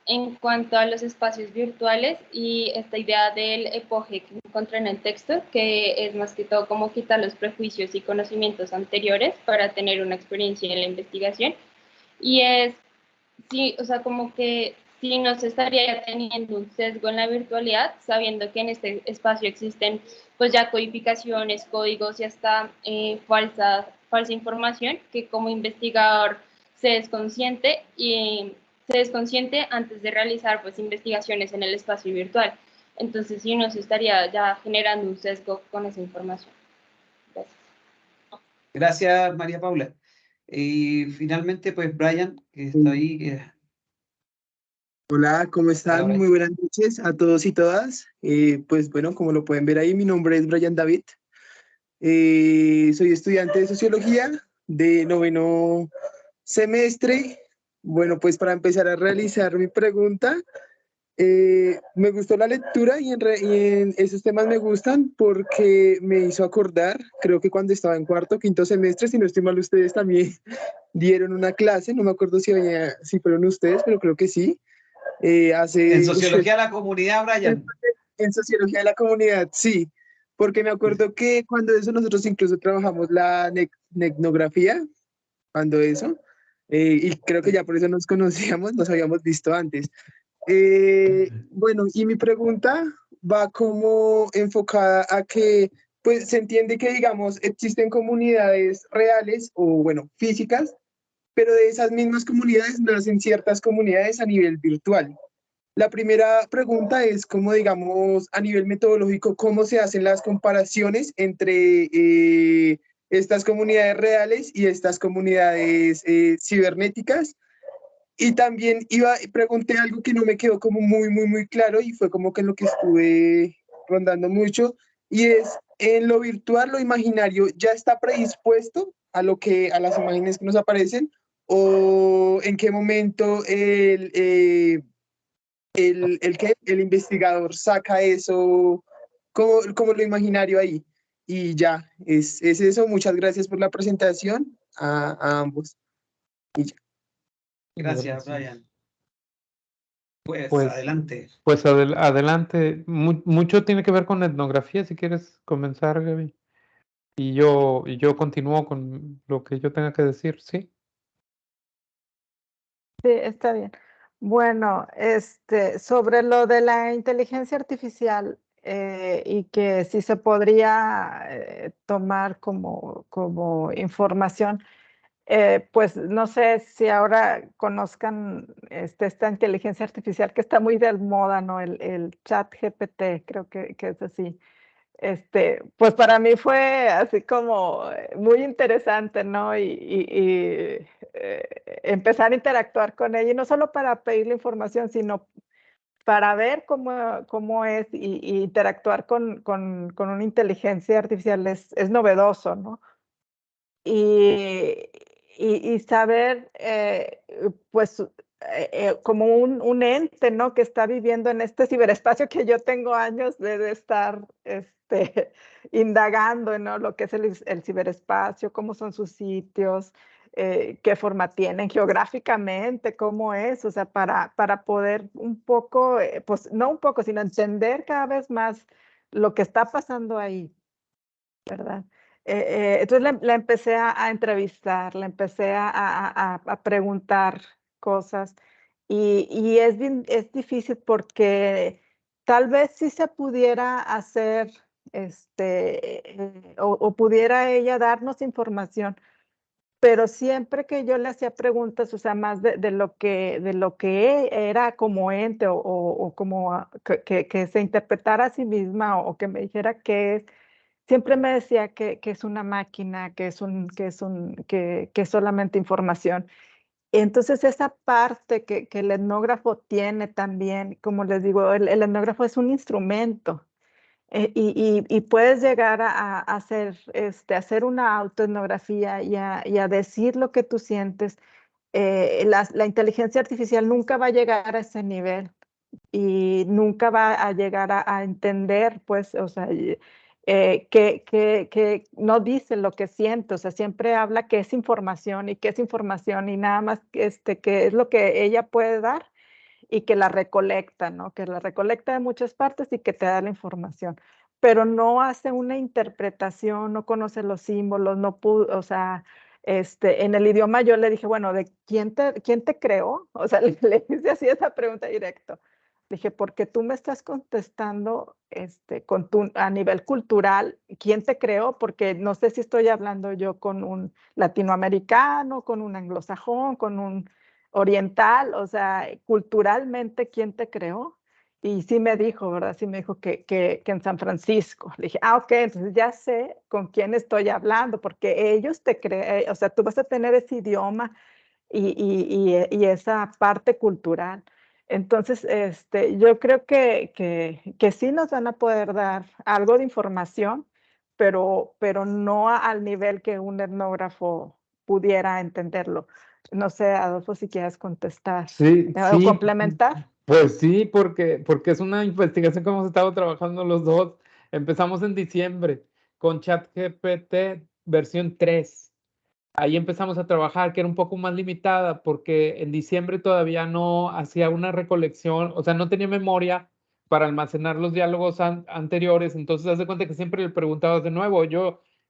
en cuanto a los espacios virtuales y esta idea del epoge que encontré en el texto, que es más que todo como quitar los prejuicios y conocimientos anteriores para tener una experiencia en la investigación. Y es, sí, o sea, como que sí nos estaría teniendo un sesgo en la virtualidad, sabiendo que en este espacio existen pues ya codificaciones, códigos y hasta falsa información que como investigador se es consciente antes de realizar pues investigaciones en el espacio virtual. Entonces sí nos estaría ya generando un sesgo con esa información. Gracias. Gracias, María Paula. Y finalmente, pues Brian, que está ahí. Hola, ¿cómo están? Hola, Muy buenas noches a todos y todas. Pues bueno, como lo pueden ver ahí, mi nombre es Brian David. Soy estudiante de Sociología de 9º semestre. Bueno, pues para empezar a realizar mi pregunta, me gustó la lectura y en esos temas me gustan porque me hizo acordar, creo que cuando estaba en 4º, 5º semestre, si no estoy mal, ustedes también dieron una clase, no me acuerdo si fueron ustedes, pero creo que sí. en Sociología de la Comunidad, Brian. En Sociología de la Comunidad, sí, porque me acuerdo que cuando eso nosotros incluso trabajamos la etnografía, cuando eso, y creo que ya por eso nos conocíamos, nos habíamos visto antes. Bueno, y mi pregunta va como enfocada a que, pues se entiende que, digamos, existen comunidades reales o, bueno, físicas, pero de esas mismas comunidades nacen ciertas comunidades a nivel virtual. La primera pregunta es cómo, digamos, a nivel metodológico, cómo se hacen las comparaciones entre estas comunidades reales y estas comunidades cibernéticas. Y también pregunté algo que no me quedó como muy claro y fue como que lo que estuve rondando mucho, y es, en lo virtual, lo imaginario ya está predispuesto a a las imágenes que nos aparecen, o en qué momento el investigador saca eso como lo imaginario ahí. Y ya, es eso. Muchas gracias por la presentación a ambos. Y ya. Gracias, Brian. Pues Pues, adelante. Pues adelante. Mucho tiene que ver con etnografía, si quieres comenzar, Gaby. Y yo continúo con lo que yo tenga que decir, ¿sí? Sí, está bien. Bueno, sobre lo de la inteligencia artificial y que si se podría tomar como información, pues no sé si ahora conozcan esta inteligencia artificial que está muy de moda, ¿no? El chat GPT, creo que es así. Pues para mí fue así como muy interesante, ¿no? Empezar a interactuar con ella, y no solo para pedirle información, sino para ver cómo es y interactuar con una inteligencia artificial es novedoso, ¿no? Y saber, pues, como un ente, ¿no? Que está viviendo en este ciberespacio que yo tengo años de estar indagando, ¿no? Lo que es el ciberespacio, cómo son sus sitios, qué forma tienen geográficamente, cómo es, o sea, para poder un poco, pues no un poco, sino entender cada vez más lo que está pasando ahí, ¿verdad? Entonces la empecé a entrevistar, la empecé a preguntar cosas y es difícil porque tal vez sí se pudiera hacer, o pudiera ella darnos información, pero siempre que yo le hacía preguntas, o sea, más de lo que era como ente o como que se interpretara a sí misma o que me dijera qué es, siempre me decía que es una máquina, que es solamente información. Entonces, esa parte que el etnógrafo tiene también, como les digo, el etnógrafo es un instrumento, y puedes llegar a hacer, hacer una autoetnografía y a decir lo que tú sientes. La inteligencia artificial nunca va a llegar a ese nivel y nunca va a llegar a entender, pues, o sea, que no dice lo que siente, o sea, siempre habla que es información y que es información y nada más que es lo que ella puede dar y que la recolecta, ¿no? Que la recolecta de muchas partes y que te da la información, pero no hace una interpretación, no conoce los símbolos, no pudo, o sea, en el idioma yo le dije, bueno, ¿de quién te creó? O sea, le hice así esa pregunta directo. Dije, porque tú me estás contestando a nivel cultural, ¿quién te creó? Porque no sé si estoy hablando yo con un latinoamericano, con un anglosajón, con un oriental, o sea, culturalmente, ¿quién te creó? Y sí me dijo, ¿verdad? Sí me dijo que en San Francisco. Le dije, ok, entonces ya sé con quién estoy hablando, porque ellos te creen, o sea, tú vas a tener ese idioma y esa parte cultural. Entonces, yo creo que sí nos van a poder dar algo de información, pero no al nivel que un etnógrafo pudiera entenderlo. No sé, Adolfo, si quieres contestar Sí, o sí, complementar. pues sí, porque es una investigación que hemos estado trabajando los dos. Empezamos en diciembre con ChatGPT versión 3. Ahí empezamos a trabajar, que era un poco más limitada, porque en diciembre todavía no hacía una recolección, o sea, no tenía memoria para almacenar los diálogos anteriores, entonces haz de cuenta que siempre le preguntabas de nuevo.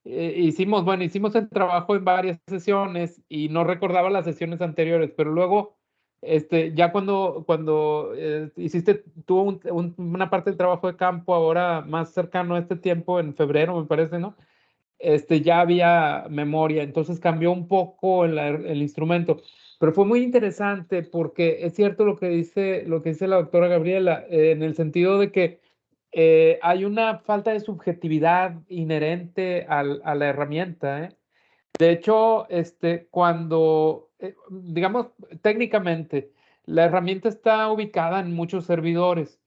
Hicimos el trabajo en varias sesiones y no recordaba las sesiones anteriores, pero luego, ya cuando hiciste, tuvo una parte del trabajo de campo ahora más cercano a este tiempo, en febrero, me parece, ¿no? Ya había memoria, entonces cambió un poco el instrumento, pero fue muy interesante porque es cierto lo que dice la doctora Gabriela, en el sentido de que hay una falta de subjetividad inherente a la herramienta, ¿eh? De hecho, digamos, técnicamente, la herramienta está ubicada en muchos servidores,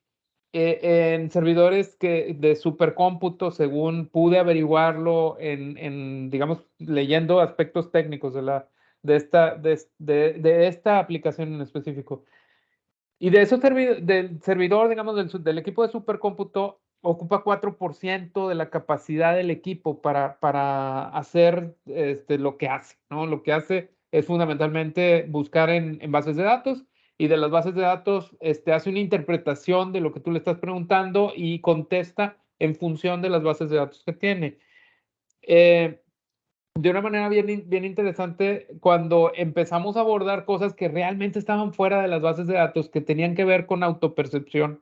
en servidores de supercómputo, según pude averiguarlo digamos, leyendo aspectos técnicos de esta aplicación en específico. Y de esos del servidor, digamos, del equipo de supercómputo, ocupa 4% de la capacidad del equipo para hacer lo que hace, ¿no? Lo que hace es fundamentalmente buscar en bases de datos, y de las bases de datos hace una interpretación de lo que tú le estás preguntando y contesta en función de las bases de datos que tiene. de una manera bien interesante cuando empezamos a abordar cosas que realmente estaban fuera de las bases de datos, que tenían que ver con autopercepción.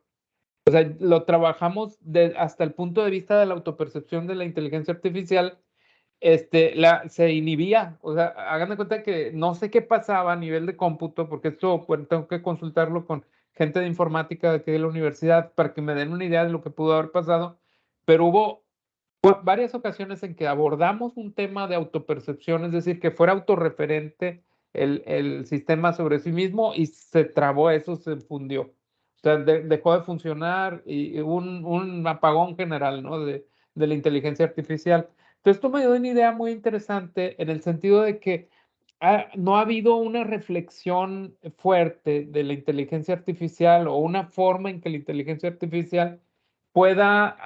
O sea, lo trabajamos hasta el punto de vista de la autopercepción de la inteligencia artificial. Se inhibía, o sea, hagan de cuenta que no sé qué pasaba a nivel de cómputo, porque esto pues, tengo que consultarlo con gente de informática de aquí de la universidad para que me den una idea de lo que pudo haber pasado, pero hubo varias ocasiones en que abordamos un tema de autopercepción, es decir, que fuera autorreferente el sistema sobre sí mismo y se trabó eso, se fundió. O sea, dejó de funcionar y hubo un apagón general, ¿no? de la inteligencia artificial. Entonces, esto me dio una idea muy interesante en el sentido de que no ha habido una reflexión fuerte de la inteligencia artificial o una forma en que la inteligencia artificial pueda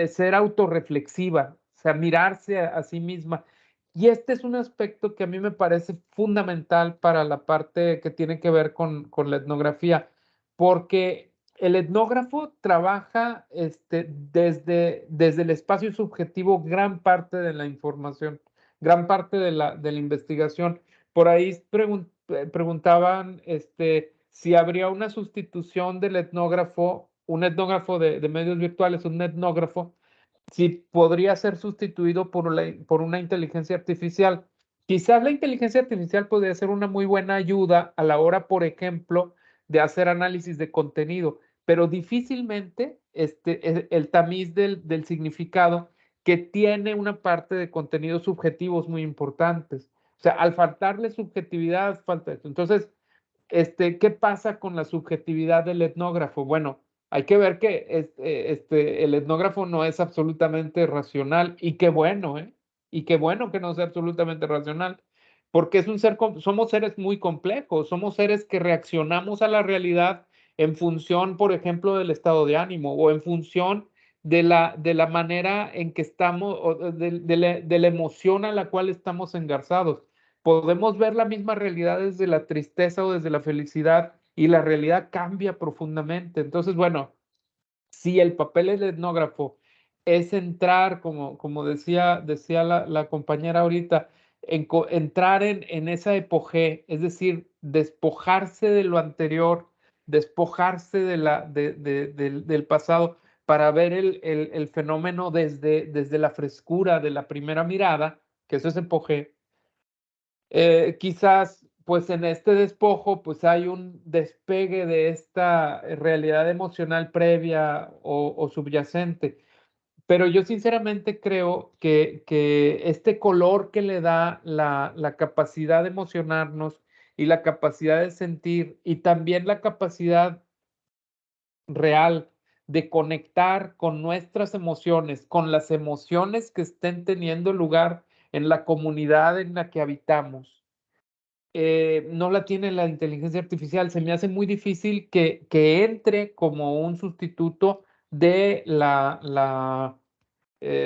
ser autorreflexiva, o sea, mirarse a sí misma. Y este es un aspecto que a mí me parece fundamental para la parte que tiene que ver con la etnografía, porque el etnógrafo trabaja desde el espacio subjetivo gran parte de la información, gran parte de la investigación. Por ahí preguntaban si habría una sustitución del etnógrafo, un etnógrafo de medios virtuales, un etnógrafo, si podría ser sustituido por una inteligencia artificial. Quizás la inteligencia artificial podría ser una muy buena ayuda a la hora, por ejemplo, de hacer análisis de contenido, pero difícilmente el tamiz del significado que tiene una parte de contenidos subjetivos muy importantes. O sea, al faltarle subjetividad, falta esto. Entonces, ¿qué pasa con la subjetividad del etnógrafo? Bueno, hay que ver que el etnógrafo no es absolutamente racional y qué bueno, ¿eh? Y qué bueno que no sea absolutamente racional, porque somos seres muy complejos, somos seres que reaccionamos a la realidad en función, por ejemplo, del estado de ánimo o en función de la manera en que estamos, o de la emoción a la cual estamos engarzados. Podemos ver la misma realidad desde la tristeza o desde la felicidad y la realidad cambia profundamente. Entonces, bueno, si el papel del etnógrafo es entrar, como decía la compañera ahorita, entrar en esa epogé, es decir, despojarse de lo anterior, despojarse del pasado para ver el fenómeno desde la frescura de la primera mirada, que eso es epogé. Quizás pues en este despojo pues hay un despegue de esta realidad emocional previa o subyacente, pero yo sinceramente creo que este color que le da la capacidad de emocionarnos y la capacidad de sentir y también la capacidad real de conectar con nuestras emociones, con las emociones que estén teniendo lugar en la comunidad en la que habitamos, no la tiene la inteligencia artificial. Se me hace muy difícil que entre como un sustituto de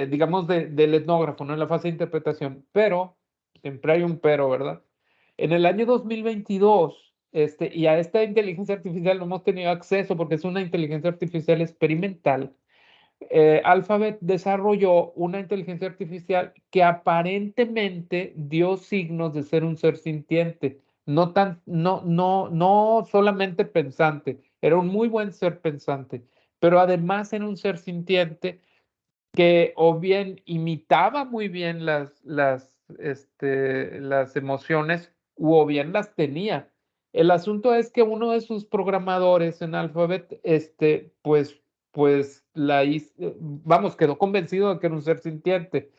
digamos, del etnógrafo, ¿no? En la fase de interpretación. Pero, siempre hay un pero, ¿verdad? En el año 2022, y a esta inteligencia artificial no hemos tenido acceso porque es una inteligencia artificial experimental. Alphabet desarrolló una inteligencia artificial que aparentemente dio signos de ser un ser sintiente, no solamente pensante, era un muy buen ser pensante, pero además era un ser sintiente que o bien imitaba muy bien las emociones o bien las tenía. El asunto es que uno de sus programadores en Alphabet, pues vamos, quedó convencido de que era un ser sintiente.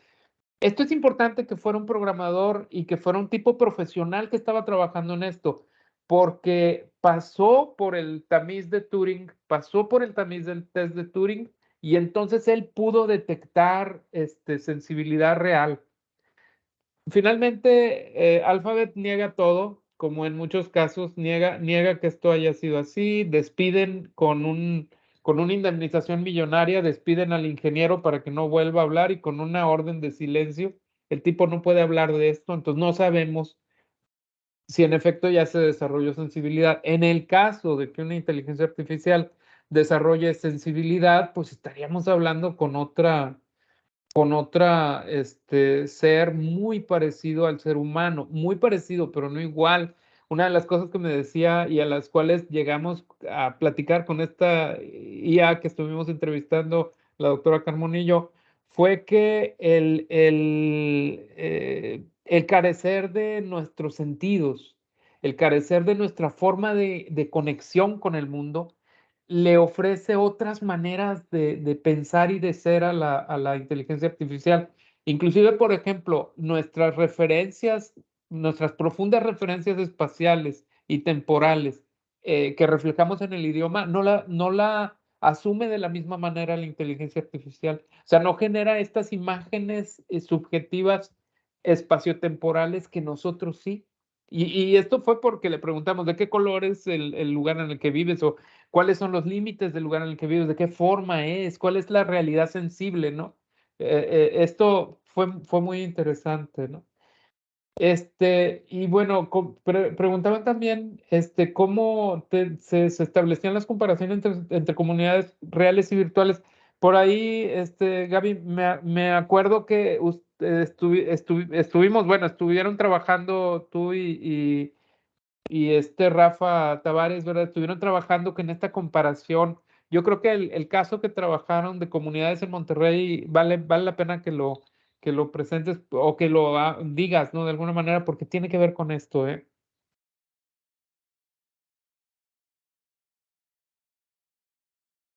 Esto es importante que fuera un programador y que fuera un tipo profesional que estaba trabajando en esto, porque pasó por el tamiz de Turing, pasó por el tamiz del test de Turing y entonces él pudo detectar sensibilidad real. Finalmente, Alphabet niega todo, como en muchos casos, niega que esto haya sido así, despiden con una indemnización millonaria, despiden al ingeniero para que no vuelva a hablar y con una orden de silencio. El tipo no puede hablar de esto, entonces no sabemos si en efecto ya se desarrolló sensibilidad. En el caso de que una inteligencia artificial desarrolle sensibilidad, pues estaríamos hablando con con otra ser muy parecido al ser humano, muy parecido, pero no igual. Una de las cosas que me decía y a las cuales llegamos a platicar con esta IA que estuvimos entrevistando, la doctora Carmonillo, fue que el carecer de nuestros sentidos, el carecer de nuestra forma de conexión con el mundo, le ofrece otras maneras de pensar y de ser a la inteligencia artificial. Inclusive, por ejemplo, nuestras referencias, nuestras profundas referencias espaciales y temporales que reflejamos en el idioma, no la asume de la misma manera la inteligencia artificial. O sea, no genera estas imágenes subjetivas espaciotemporales que nosotros sí. Y esto fue porque le preguntamos de qué color es el lugar en el que vives o cuáles son los límites del lugar en el que vives, de qué forma es, cuál es la realidad sensible, ¿no? Esto fue muy interesante, ¿no? Y bueno, preguntaban también cómo se establecían las comparaciones entre comunidades reales y virtuales. Por ahí, Gaby, me acuerdo que estuvimos, bueno, estuvieron trabajando tú y Rafa Tavares, ¿verdad? Estuvieron trabajando en esta comparación. Yo creo que el caso que trabajaron de comunidades en Monterrey vale la pena que lo presentes o que lo digas, ¿no? De alguna manera, porque tiene que ver con esto, ¿eh?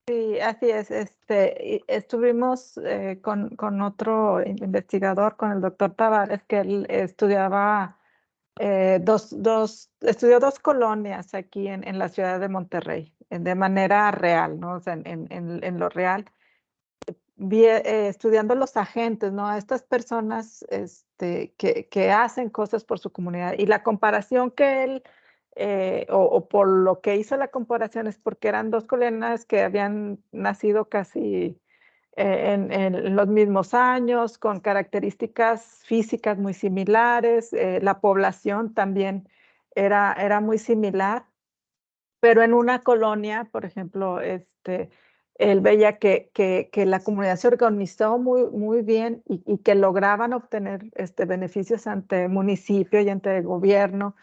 Sí, así es. Estuvimos con otro investigador, con el doctor Tavares, que él estudiaba estudió dos colonias aquí en la ciudad de Monterrey, de manera real, ¿no? O sea, en lo real, estudiando los agentes, ¿no? A estas personas que hacen cosas por su comunidad. Y la comparación que él, o por lo que hizo la comparación es porque eran dos colonias que habían nacido casi en los mismos años, con características físicas muy similares, la población también era muy similar, pero en una colonia, por ejemplo, él veía que la comunidad se organizó muy bien y que lograban obtener beneficios ante el municipio y ante el gobierno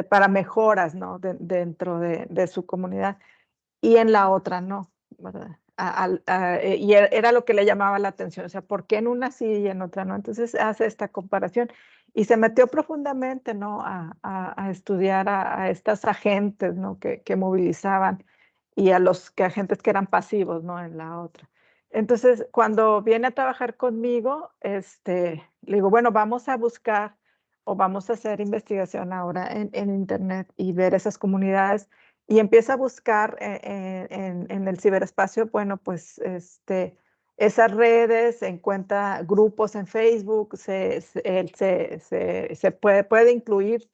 para mejoras, ¿no? Dentro de su comunidad, y en la otra no, ¿verdad? Y era lo que le llamaba la atención, o sea, ¿por qué en una sí y en otra no? Entonces hace esta comparación y se metió profundamente, ¿no? A estudiar a estas agentes, ¿no? Que movilizaban y a los agentes que eran pasivos, ¿no? En la otra. Entonces, cuando viene a trabajar conmigo, le digo, bueno, vamos a buscar o vamos a hacer investigación ahora en Internet y ver esas comunidades y empieza a buscar en el ciberespacio, bueno, pues esas redes, encuentra grupos en Facebook, se puede incluir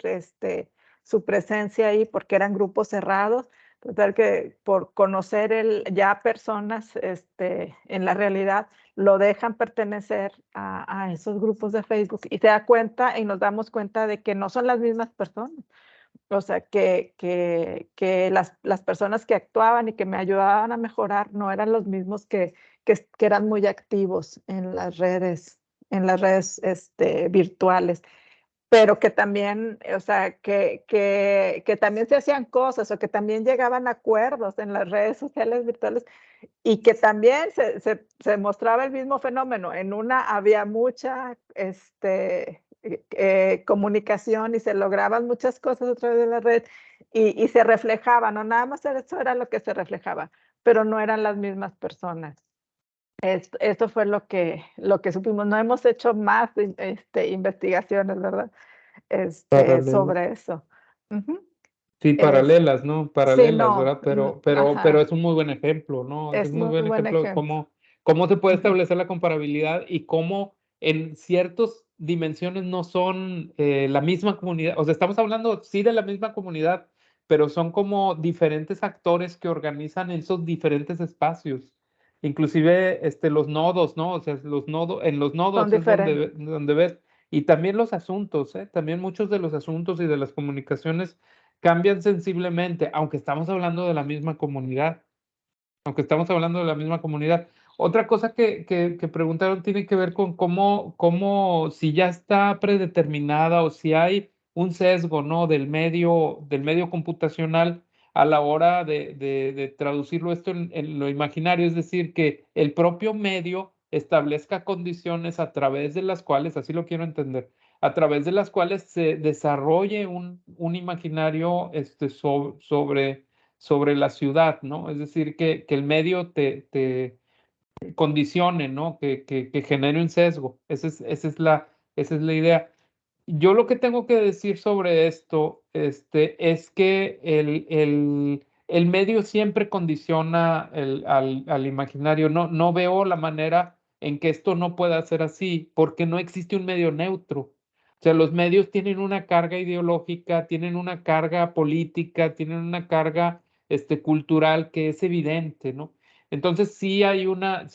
su presencia ahí porque eran grupos cerrados. Total que por conocer ya personas en la realidad, lo dejan pertenecer a esos grupos de Facebook y se da cuenta y nos damos cuenta de que no son las mismas personas. O sea, que las personas que actuaban y que me ayudaban a mejorar no eran los mismos que eran muy activos en las redes virtuales, pero que también, o sea, que también se hacían cosas o que también llegaban a acuerdos en las redes sociales virtuales y que también se mostraba el mismo fenómeno. En una había mucha comunicación y se lograban muchas cosas a través de la red y se reflejaba, no nada más eso era lo que se reflejaba, pero no eran las mismas personas. Esto fue lo que supimos. No hemos hecho más investigaciones, ¿verdad? Paralelas. Sobre eso. Ujú. Sí, paralelas, ¿no? Sí, Paralelas, no, ¿verdad? Pero ajá, es un muy buen ejemplo, ¿no? Es es un muy muy buen buen ejemplo de ejemplo. cómo se puede Ujú. establecer la comparabilidad y cómo en ciertas dimensiones no son la misma comunidad. O sea, estamos hablando sí de la misma comunidad, pero son como diferentes actores que organizan esos diferentes espacios. Inclusive los nodos, ¿no? O sea, en los Son nodos es diferentes. donde ves. Y también los asuntos, ¿eh? También muchos de los asuntos y de las comunicaciones cambian sensiblemente, aunque estamos hablando de la misma comunidad, aunque estamos hablando de la misma comunidad. Otra cosa que preguntaron tiene que ver con cómo, si ya está predeterminada o si hay un sesgo, ¿no? Del medio computacional a la hora de traducirlo esto en lo imaginario, es decir, que el propio medio establezca condiciones a través de las cuales, así lo quiero entender, a través de las cuales se desarrolle un imaginario sobre la ciudad, ¿no? Es decir, que el medio te condicione, ¿no? Que genere un sesgo. Esa es la idea. Yo lo que tengo que decir sobre esto es que el medio siempre condiciona al imaginario. No veo la manera en que esto no pueda ser así, porque no existe un medio neutro. O sea, los medios tienen una carga ideológica, tienen una carga política, tienen una carga cultural que es evidente, ¿no? Entonces sí hay una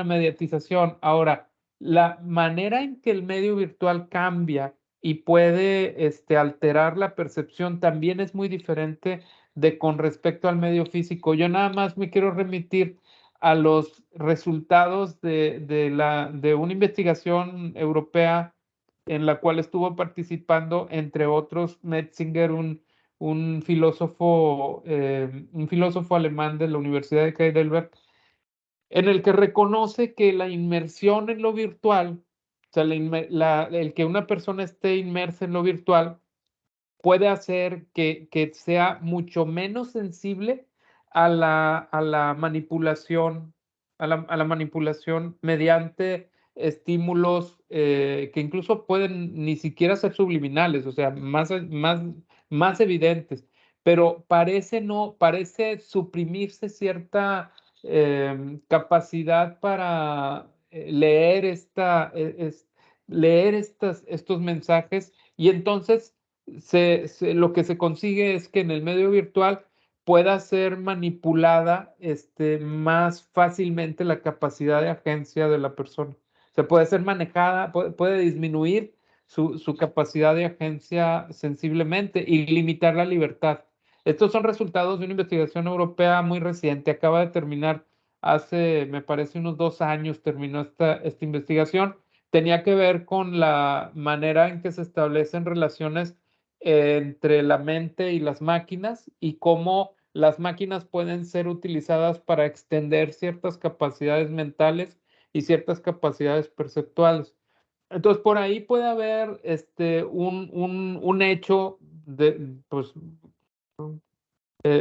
mediatización. Ahora, la manera en que el medio virtual cambia y puede alterar la percepción también es muy diferente de con respecto al medio físico. Yo nada más me quiero remitir a los resultados de una investigación europea en la cual estuvo participando, entre otros, Metzinger, un filósofo alemán de la Universidad de Heidelberg, en el que reconoce que la inmersión en lo virtual, o sea, el que una persona esté inmersa en lo virtual, puede hacer que sea mucho menos sensible a la manipulación, a la manipulación mediante estímulos que incluso pueden ni siquiera ser subliminales, o sea, más evidentes, pero parece suprimirse cierta capacidad para leer leer estos mensajes, y entonces lo que se consigue es que en el medio virtual pueda ser manipulada más fácilmente la capacidad de agencia de la persona. Se puede ser manejada, puede disminuir su capacidad de agencia sensiblemente y limitar la libertad. Estos son resultados de una investigación europea muy reciente. Acaba de terminar hace, me parece, unos 2 años terminó esta investigación. Tenía que ver con la manera en que se establecen relaciones entre la mente y las máquinas y cómo las máquinas pueden ser utilizadas para extender ciertas capacidades mentales y ciertas capacidades perceptuales. Entonces, por ahí puede haber un hecho pues,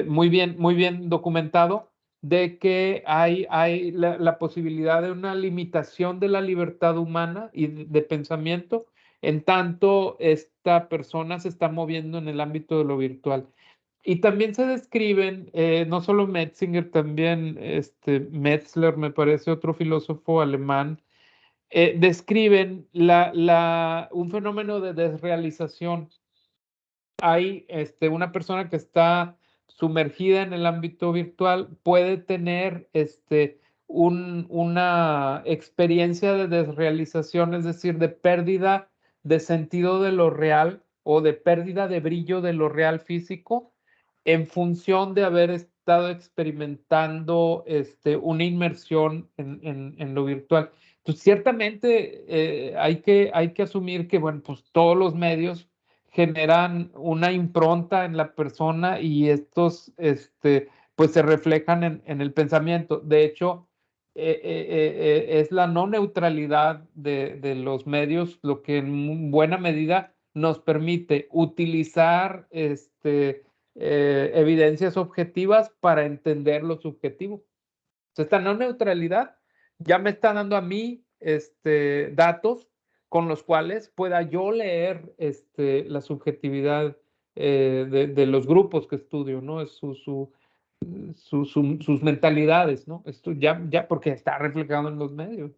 muy bien documentado de que hay la posibilidad de una limitación de la libertad humana y de pensamiento, en tanto esta persona se está moviendo en el ámbito de lo virtual. Y también se describen, no solo Metzinger, también Metzler, me parece, otro filósofo alemán, describen un fenómeno de desrealización. Hay una persona que está sumergida en el ámbito virtual, puede tener una experiencia de desrealización, es decir, de pérdida de sentido de lo real o de pérdida de brillo de lo real físico en función de haber estado experimentando una inmersión en lo virtual. Entonces, ciertamente hay que asumir que, bueno, pues todos los medios generan una impronta en la persona y estos, pues se reflejan en el pensamiento. De hecho, es la no neutralidad de los medios lo que en buena medida nos permite utilizar evidencias objetivas para entender lo subjetivo. Esta no neutralidad ya me está dando a mí datos con los cuales pueda yo leer la subjetividad de los grupos que estudio, ¿no? Es sus mentalidades, ¿no? Esto ya porque está reflejado en los medios.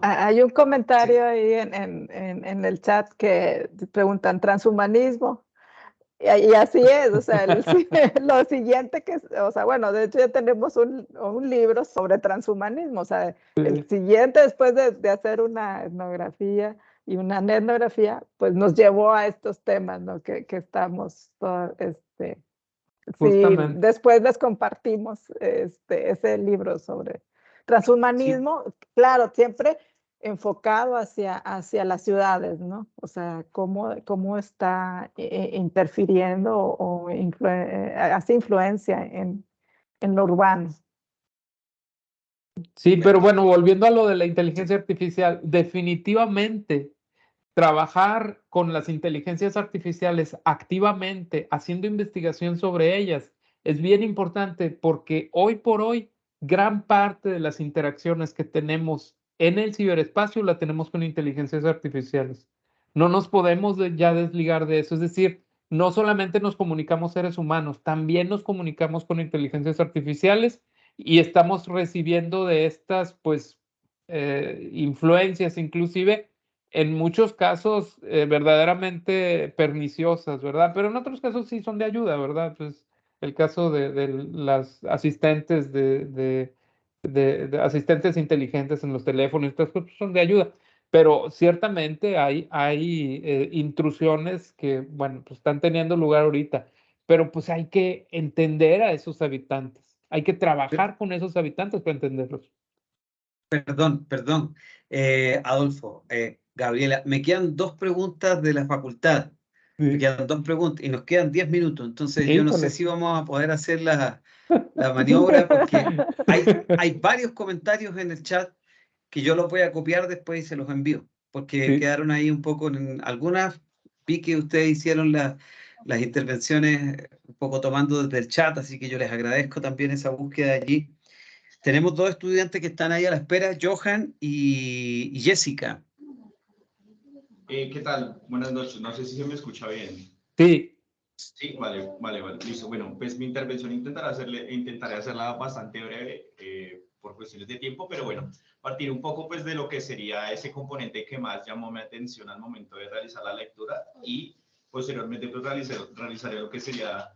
Hay un comentario ahí en el chat que preguntan transhumanismo. Y así es, o sea, lo siguiente o sea, bueno, de hecho ya tenemos un libro sobre transhumanismo, o sea, el siguiente después de hacer una etnografía y una etnografía, pues nos llevó a estos temas, ¿no? Que estamos Justamente. después les compartimos ese libro sobre transhumanismo, claro, siempre enfocado hacia las ciudades, ¿no? O sea, cómo está interfiriendo o hace influencia en lo urbano. Sí, pero bueno, volviendo a lo de la inteligencia artificial, definitivamente trabajar con las inteligencias artificiales activamente, haciendo investigación sobre ellas, es bien importante porque hoy por hoy gran parte de las interacciones que tenemos en el ciberespacio la tenemos con inteligencias artificiales. No nos podemos ya desligar de eso, es decir, no solamente nos comunicamos seres humanos, también nos comunicamos con inteligencias artificiales y estamos recibiendo de estas, pues, influencias inclusive en muchos casos verdaderamente perniciosas, ¿verdad? Pero en otros casos sí son de ayuda, ¿verdad? Pues el caso de las asistentes de asistentes inteligentes en los teléfonos, estas cosas son de ayuda. Pero ciertamente hay intrusiones que, bueno, pues están teniendo lugar ahorita. Pero pues hay que entender a esos habitantes. Hay que trabajar con esos habitantes para entenderlos. Perdón. Adolfo, Gabriela, me quedan 2 preguntas de la facultad. Me Sí. quedan 2 preguntas y nos quedan 10 minutos. Entonces yo no sé Híjole. si vamos a poder hacer la maniobra porque hay varios comentarios en el chat que yo los voy a copiar después y se los envío. Porque Sí. quedaron ahí un poco en algunas. Vi que ustedes hicieron las intervenciones un poco tomando desde el chat, así que yo les agradezco también esa búsqueda allí. Tenemos 2 estudiantes que están ahí a la espera, Johan y Jessica. ¿Qué tal? Buenas noches. No sé si se me escucha bien. Sí. Sí, vale, listo. Bueno, pues mi intervención intentaré hacerla bastante breve por cuestiones de tiempo, pero bueno, partir un poco pues de lo que sería ese componente que más llamó mi atención al momento de realizar la lectura y posteriormente pues realizaré lo que sería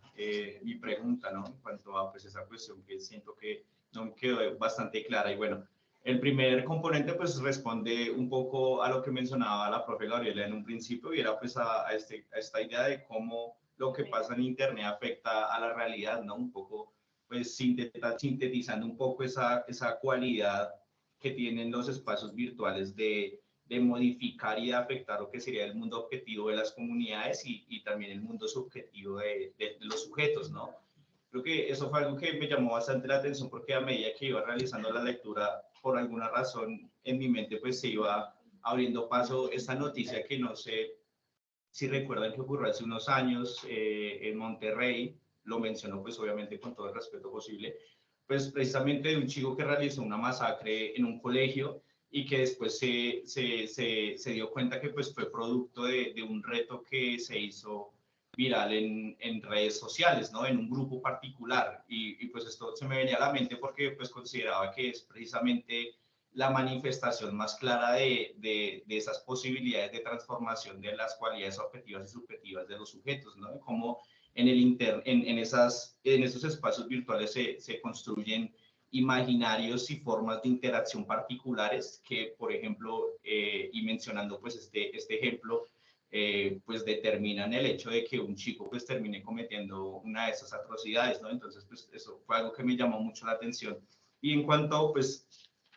mi pregunta, ¿no? En cuanto a pues esa cuestión que siento que no me quedó bastante clara y bueno. El primer componente pues responde un poco a lo que mencionaba la profe Gabriela en un principio y era pues a esta idea de cómo lo que pasa en Internet afecta a la realidad, ¿no? Un poco pues sintetizando un poco esa cualidad que tienen los espacios virtuales de modificar y de afectar lo que sería el mundo objetivo de las comunidades y también el mundo subjetivo de los sujetos, ¿no? Creo que eso fue algo que me llamó bastante la atención porque a medida que iba realizando la lectura, por alguna razón en mi mente pues se iba abriendo paso esta noticia que no sé si recuerdan que ocurrió hace unos años en Monterrey, lo mencionó pues obviamente con todo el respeto posible, pues precisamente de un chico que realizó una masacre en un colegio y que después se dio cuenta que pues fue producto de un reto que se hizo viral en redes sociales, ¿no? En un grupo particular. Y pues esto se me venía a la mente porque pues consideraba que es precisamente la manifestación más clara de esas posibilidades de transformación de las cualidades objetivas y subjetivas de los sujetos, ¿no? Como en esos espacios virtuales se construyen imaginarios y formas de interacción particulares que, por ejemplo, y mencionando pues este ejemplo, pues determinan el hecho de que un chico pues termine cometiendo una de esas atrocidades, ¿no? Entonces, pues eso fue algo que me llamó mucho la atención. Y en cuanto, pues,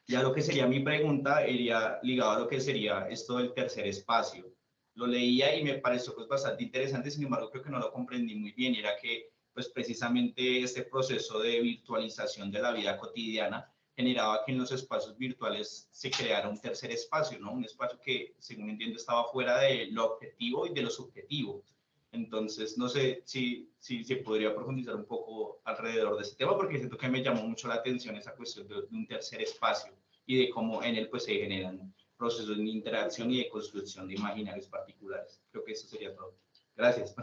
ya lo que sería mi pregunta, iría ligado a lo que sería esto del tercer espacio. Lo leía y me pareció pues bastante interesante, sin embargo, creo que no lo comprendí muy bien, y era que pues precisamente este proceso de virtualización de la vida cotidiana generaba que en los espacios virtuales se creara un tercer espacio, ¿no? Un espacio que, según entiendo, estaba fuera de lo objetivo y de lo subjetivo. Entonces, no sé si se podría profundizar un poco alrededor de ese tema, porque siento que me llamó mucho la atención esa cuestión de un tercer espacio y de cómo en él pues, se generan procesos de interacción y de construcción de imaginarios particulares. Creo que eso sería todo. Gracias.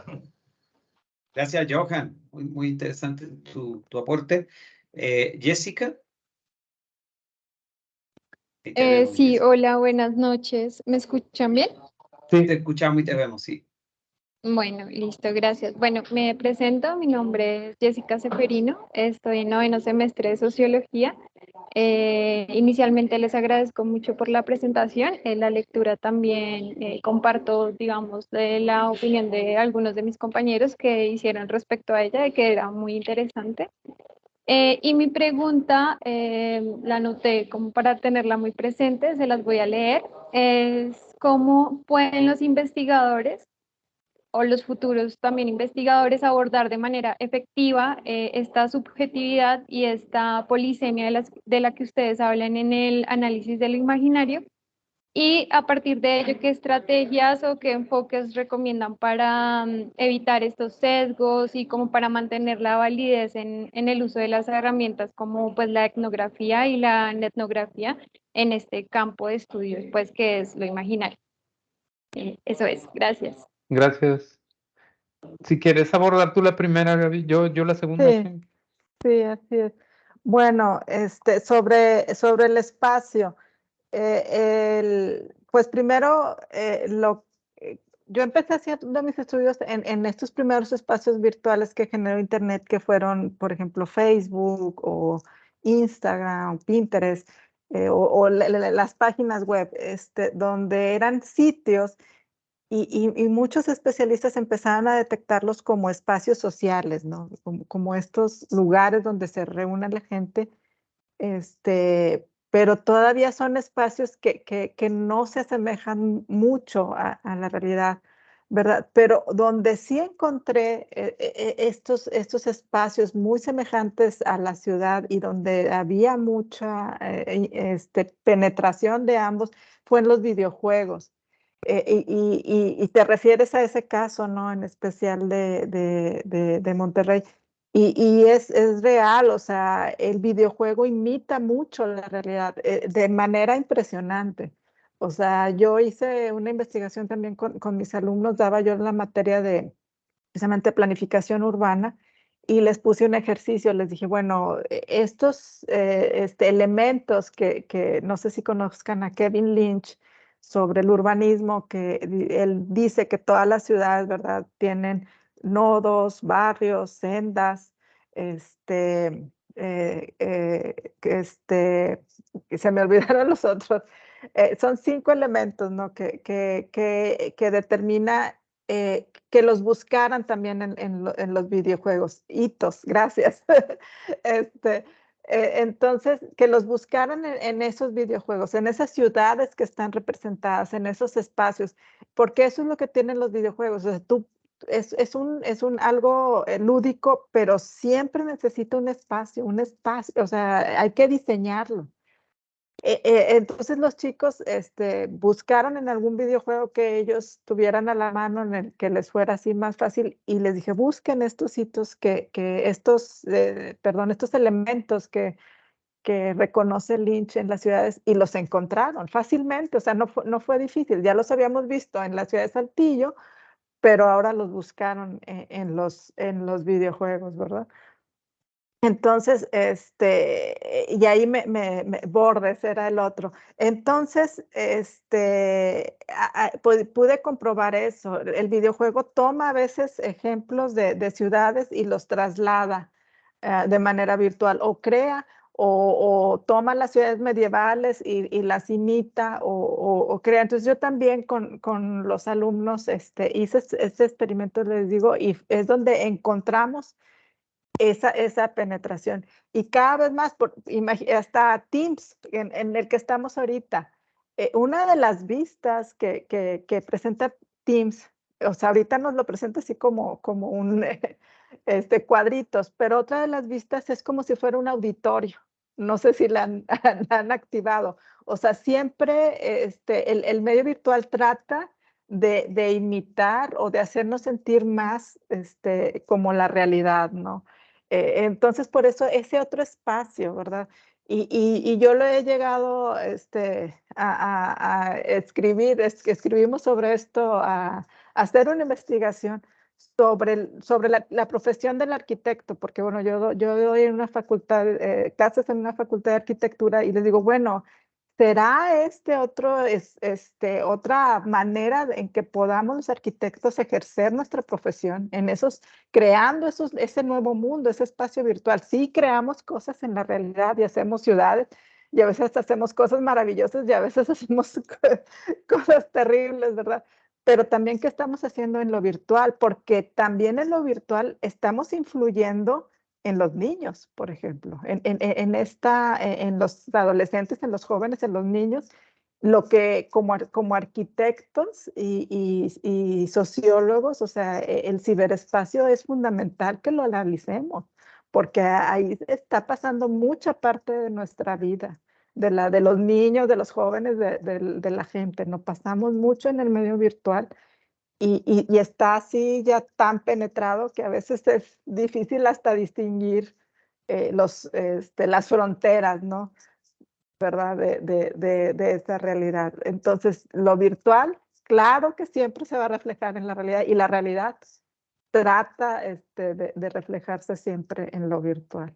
Gracias, Johan. Muy interesante tu aporte. Jessica. Sí, hola, buenas noches. ¿Me escuchan bien? Sí, te escuchamos y te vemos, sí. Bueno, listo, gracias. Bueno, me presento, mi nombre es Jessica Seferino, estoy en 9º semestre de Sociología Inicialmente les agradezco mucho por la presentación. En la lectura también comparto, digamos, de la opinión de algunos de mis compañeros que hicieron respecto a ella, de que era muy interesante. Y mi pregunta, la anoté como para tenerla muy presente, se las voy a leer, es cómo pueden los investigadores o los futuros también investigadores abordar de manera efectiva esta subjetividad y esta polisemia de la que ustedes hablan en el análisis del imaginario, y a partir de ello, ¿qué estrategias o qué enfoques recomiendan para evitar estos sesgos y como para mantener la validez en el uso de las herramientas como pues la etnografía y la etnografía en este campo de estudios, pues que es lo imaginario? Eso es, gracias. Gracias. Si quieres abordar tú la primera, Gaby, yo la segunda. Sí. Sí. Sí, así es. Bueno, sobre el espacio, pues primero, yo empecé haciendo mis estudios en estos primeros espacios virtuales que generó Internet, que fueron, por ejemplo, Facebook o Instagram, Pinterest, las páginas web, donde eran sitios y muchos especialistas empezaron a detectarlos como espacios sociales, ¿no? Como estos lugares donde se reúne la gente, pero todavía son espacios que no se asemejan mucho a la realidad, ¿verdad? Pero donde sí encontré estos espacios muy semejantes a la ciudad y donde había mucha penetración de ambos fue en los videojuegos. Y te refieres a ese caso, ¿no? En especial de Monterrey. Y es real, o sea, el videojuego imita mucho la realidad de manera impresionante. O sea, yo hice una investigación también con mis alumnos, daba yo la materia de precisamente planificación urbana y les puse un ejercicio, les dije, bueno, estos elementos que no sé si conozcan a Kevin Lynch sobre el urbanismo, que él dice que todas las ciudades, ¿verdad?, tienen nodos, barrios, sendas, que se me olvidaron los otros. Son 5 elementos, ¿no?, que determina que los buscaran también en los videojuegos. Hitos, gracias. Entonces, que los buscaran en esos videojuegos, en esas ciudades que están representadas, en esos espacios, porque eso es lo que tienen los videojuegos. O sea, es un algo lúdico, pero siempre necesita un espacio, o sea, hay que diseñarlo. Entonces los chicos buscaron en algún videojuego que ellos tuvieran a la mano en el que les fuera así más fácil y les dije, busquen estos hitos estos elementos que reconoce Lynch en las ciudades y los encontraron fácilmente, o sea, no fue difícil, ya los habíamos visto en la ciudad de Saltillo, pero ahora los buscaron en los videojuegos, ¿verdad? Entonces, y ahí Bordes era el otro. Entonces, pude comprobar eso. El videojuego toma a veces ejemplos de ciudades y los traslada de manera virtual, o crea, o toma las ciudades medievales y las imita, o crea. Entonces, yo también con los alumnos hice este experimento, les digo, y es donde encontramos esa penetración. Y cada vez más, hasta Teams, en el que estamos ahorita, una de las vistas que presenta Teams, o sea, ahorita nos lo presenta así como un cuadritos, pero otra de las vistas es como si fuera un auditorio. No sé si la han activado. O sea, siempre el medio virtual trata de imitar o de hacernos sentir más como la realidad, ¿no? Entonces, por eso ese otro espacio, ¿verdad? Y yo lo he llegado a escribir, escribimos sobre esto, a hacer una investigación sobre la profesión del arquitecto, porque bueno, yo doy en una facultad, clases en una facultad de arquitectura y les digo, bueno, ¿será otra manera en que podamos los arquitectos ejercer nuestra profesión en creando ese nuevo mundo, ese espacio virtual? Sí creamos cosas en la realidad y hacemos ciudades y a veces hacemos cosas maravillosas y a veces hacemos cosas terribles, ¿verdad? Pero también, ¿qué estamos haciendo en lo virtual? Porque también en lo virtual estamos influyendo en los niños, por ejemplo, en los adolescentes, en los jóvenes, en los niños, lo que como arquitectos y sociólogos, o sea, el ciberespacio es fundamental que lo analicemos, porque ahí está pasando mucha parte de nuestra vida, de los niños, de los jóvenes, de la gente. Nos pasamos mucho en el medio virtual y está así ya tan penetrado que a veces es difícil hasta distinguir las fronteras, ¿no? ¿Verdad? De esa realidad. Entonces, lo virtual, claro que siempre se va a reflejar en la realidad y la realidad trata de reflejarse siempre en lo virtual.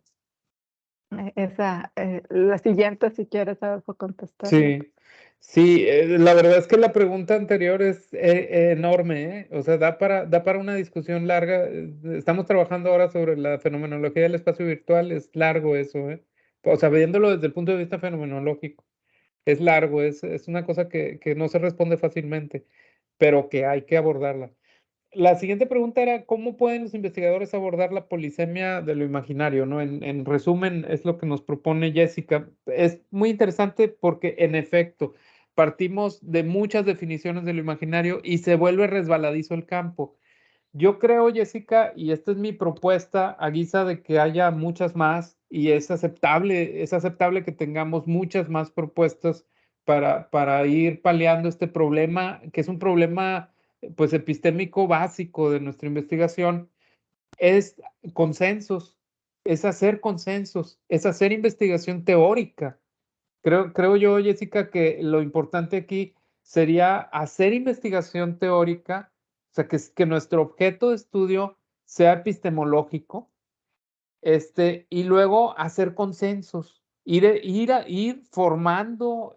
La siguiente, si quieres, Adolfo, contestar. Sí, sí, la verdad es que la pregunta anterior es enorme, ¿eh? O sea, da para una discusión larga. Estamos trabajando ahora sobre la fenomenología del espacio virtual, es largo eso, ¿eh? O sea, viéndolo desde el punto de vista fenomenológico, es largo, es una cosa que no se responde fácilmente, pero que hay que abordarla. La siguiente pregunta era, ¿cómo pueden los investigadores abordar la polisemia de lo imaginario, ¿no? En resumen, es lo que nos propone Jessica. Es muy interesante porque, en efecto, partimos de muchas definiciones de lo imaginario y se vuelve resbaladizo el campo. Yo creo, Jessica, y esta es mi propuesta, a guisa de que haya muchas más, y es aceptable que tengamos muchas más propuestas para ir paliando este problema, que es un problema pues epistémico básico de nuestra investigación, es consensos, es hacer consensos, es hacer investigación teórica. Creo yo, Jessica, que lo importante aquí sería hacer investigación teórica, o sea, que nuestro objeto de estudio sea epistemológico, y luego hacer consensos, ir formando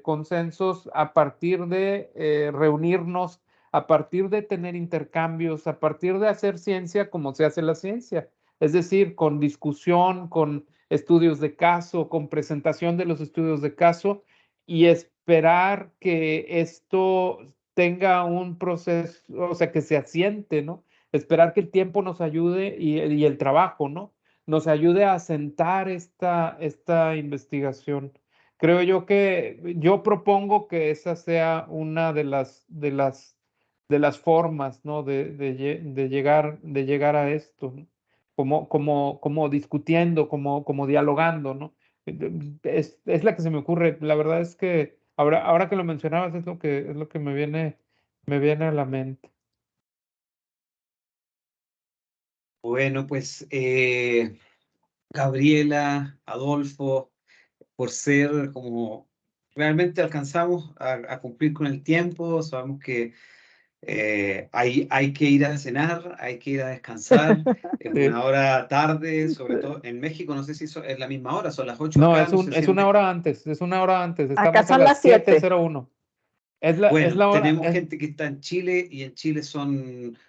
consensos a partir de reunirnos, a partir de tener intercambios, a partir de hacer ciencia como se hace la ciencia, es decir, con discusión, con estudios de caso, con presentación de los estudios de caso y esperar que esto tenga un proceso, o sea, que se asiente, ¿no? Esperar que el tiempo nos ayude y el trabajo, ¿no? Nos ayude a asentar esta investigación. Creo yo que yo propongo que esa sea una de las formas, ¿no? de llegar a esto, ¿no? Como discutiendo, como dialogando, ¿no? Es la que se me ocurre. La verdad es que ahora que lo mencionabas es lo que me viene a la mente. Bueno, pues Gabriela, Adolfo, por ser como realmente alcanzamos a cumplir con el tiempo, sabemos que hay que ir a cenar, hay que ir a descansar, es Sí. una hora tarde, sobre todo en México, no sé si es la misma hora, son las 8 No, acá, es no sé si es en una hora antes, Acá estamos a son las las 7. 7:01. Es la Bueno, hora, tenemos gente que está en Chile y en Chile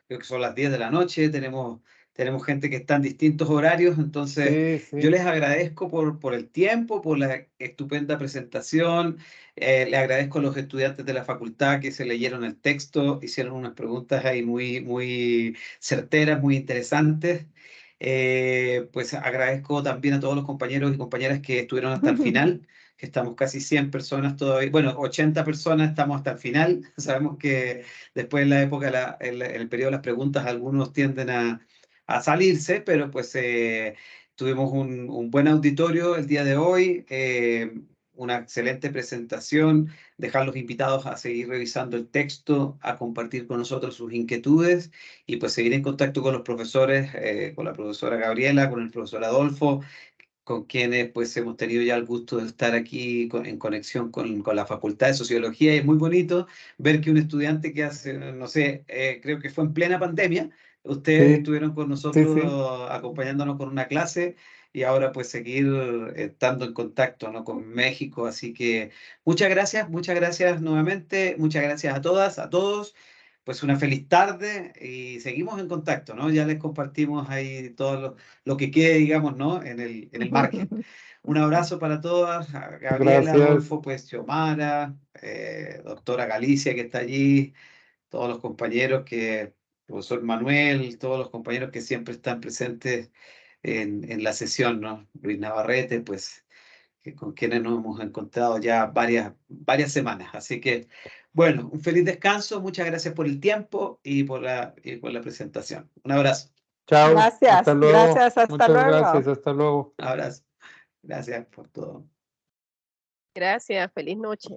creo que son las 10 de la noche, tenemos gente que está en distintos horarios, entonces sí, yo sí. les agradezco por el tiempo, por la estupenda presentación, le agradezco a los estudiantes de la facultad que se leyeron el texto, hicieron unas preguntas ahí muy, muy certeras, muy interesantes. Pues agradezco también a todos los compañeros y compañeras que estuvieron hasta el final, que estamos casi 100 personas todavía, bueno, 80 personas estamos hasta el final. Sabemos que después en la época, en el periodo de las preguntas, algunos tienden a salirse, pero pues tuvimos un buen auditorio el día de hoy, una excelente presentación, dejar los invitados a seguir revisando el texto, a compartir con nosotros sus inquietudes y pues seguir en contacto con los profesores, con la profesora Gabriela, con el profesor Adolfo, con quienes pues hemos tenido ya el gusto de estar aquí en conexión con la Facultad de Sociología, y es muy bonito ver que un estudiante que hace, no sé, creo que fue en plena pandemia, ustedes Sí, estuvieron con sí, nosotros sí. acompañándonos con una clase, y ahora pues seguir estando en contacto, ¿no?, con México. Así que muchas gracias nuevamente, muchas gracias a todas, a todos. Pues una feliz tarde y seguimos en contacto, ¿no? Ya les compartimos ahí todo lo que quede, digamos, ¿no? En el margen. Un abrazo para todas, a Gabriela, Gracias. Adolfo, pues Xiomara, doctora Galicia que está allí, todos los compañeros profesor Manuel, todos los compañeros que siempre están presentes en la sesión, ¿no? Luis Navarrete, pues con quienes nos hemos encontrado ya varias semanas. Así que, bueno, un feliz descanso, muchas gracias por el tiempo y por la presentación. Un abrazo. Chao. Gracias, Hasta luego. gracias, hasta Muchas luego. gracias. Hasta luego. Un abrazo. Gracias por todo. Gracias, feliz noche.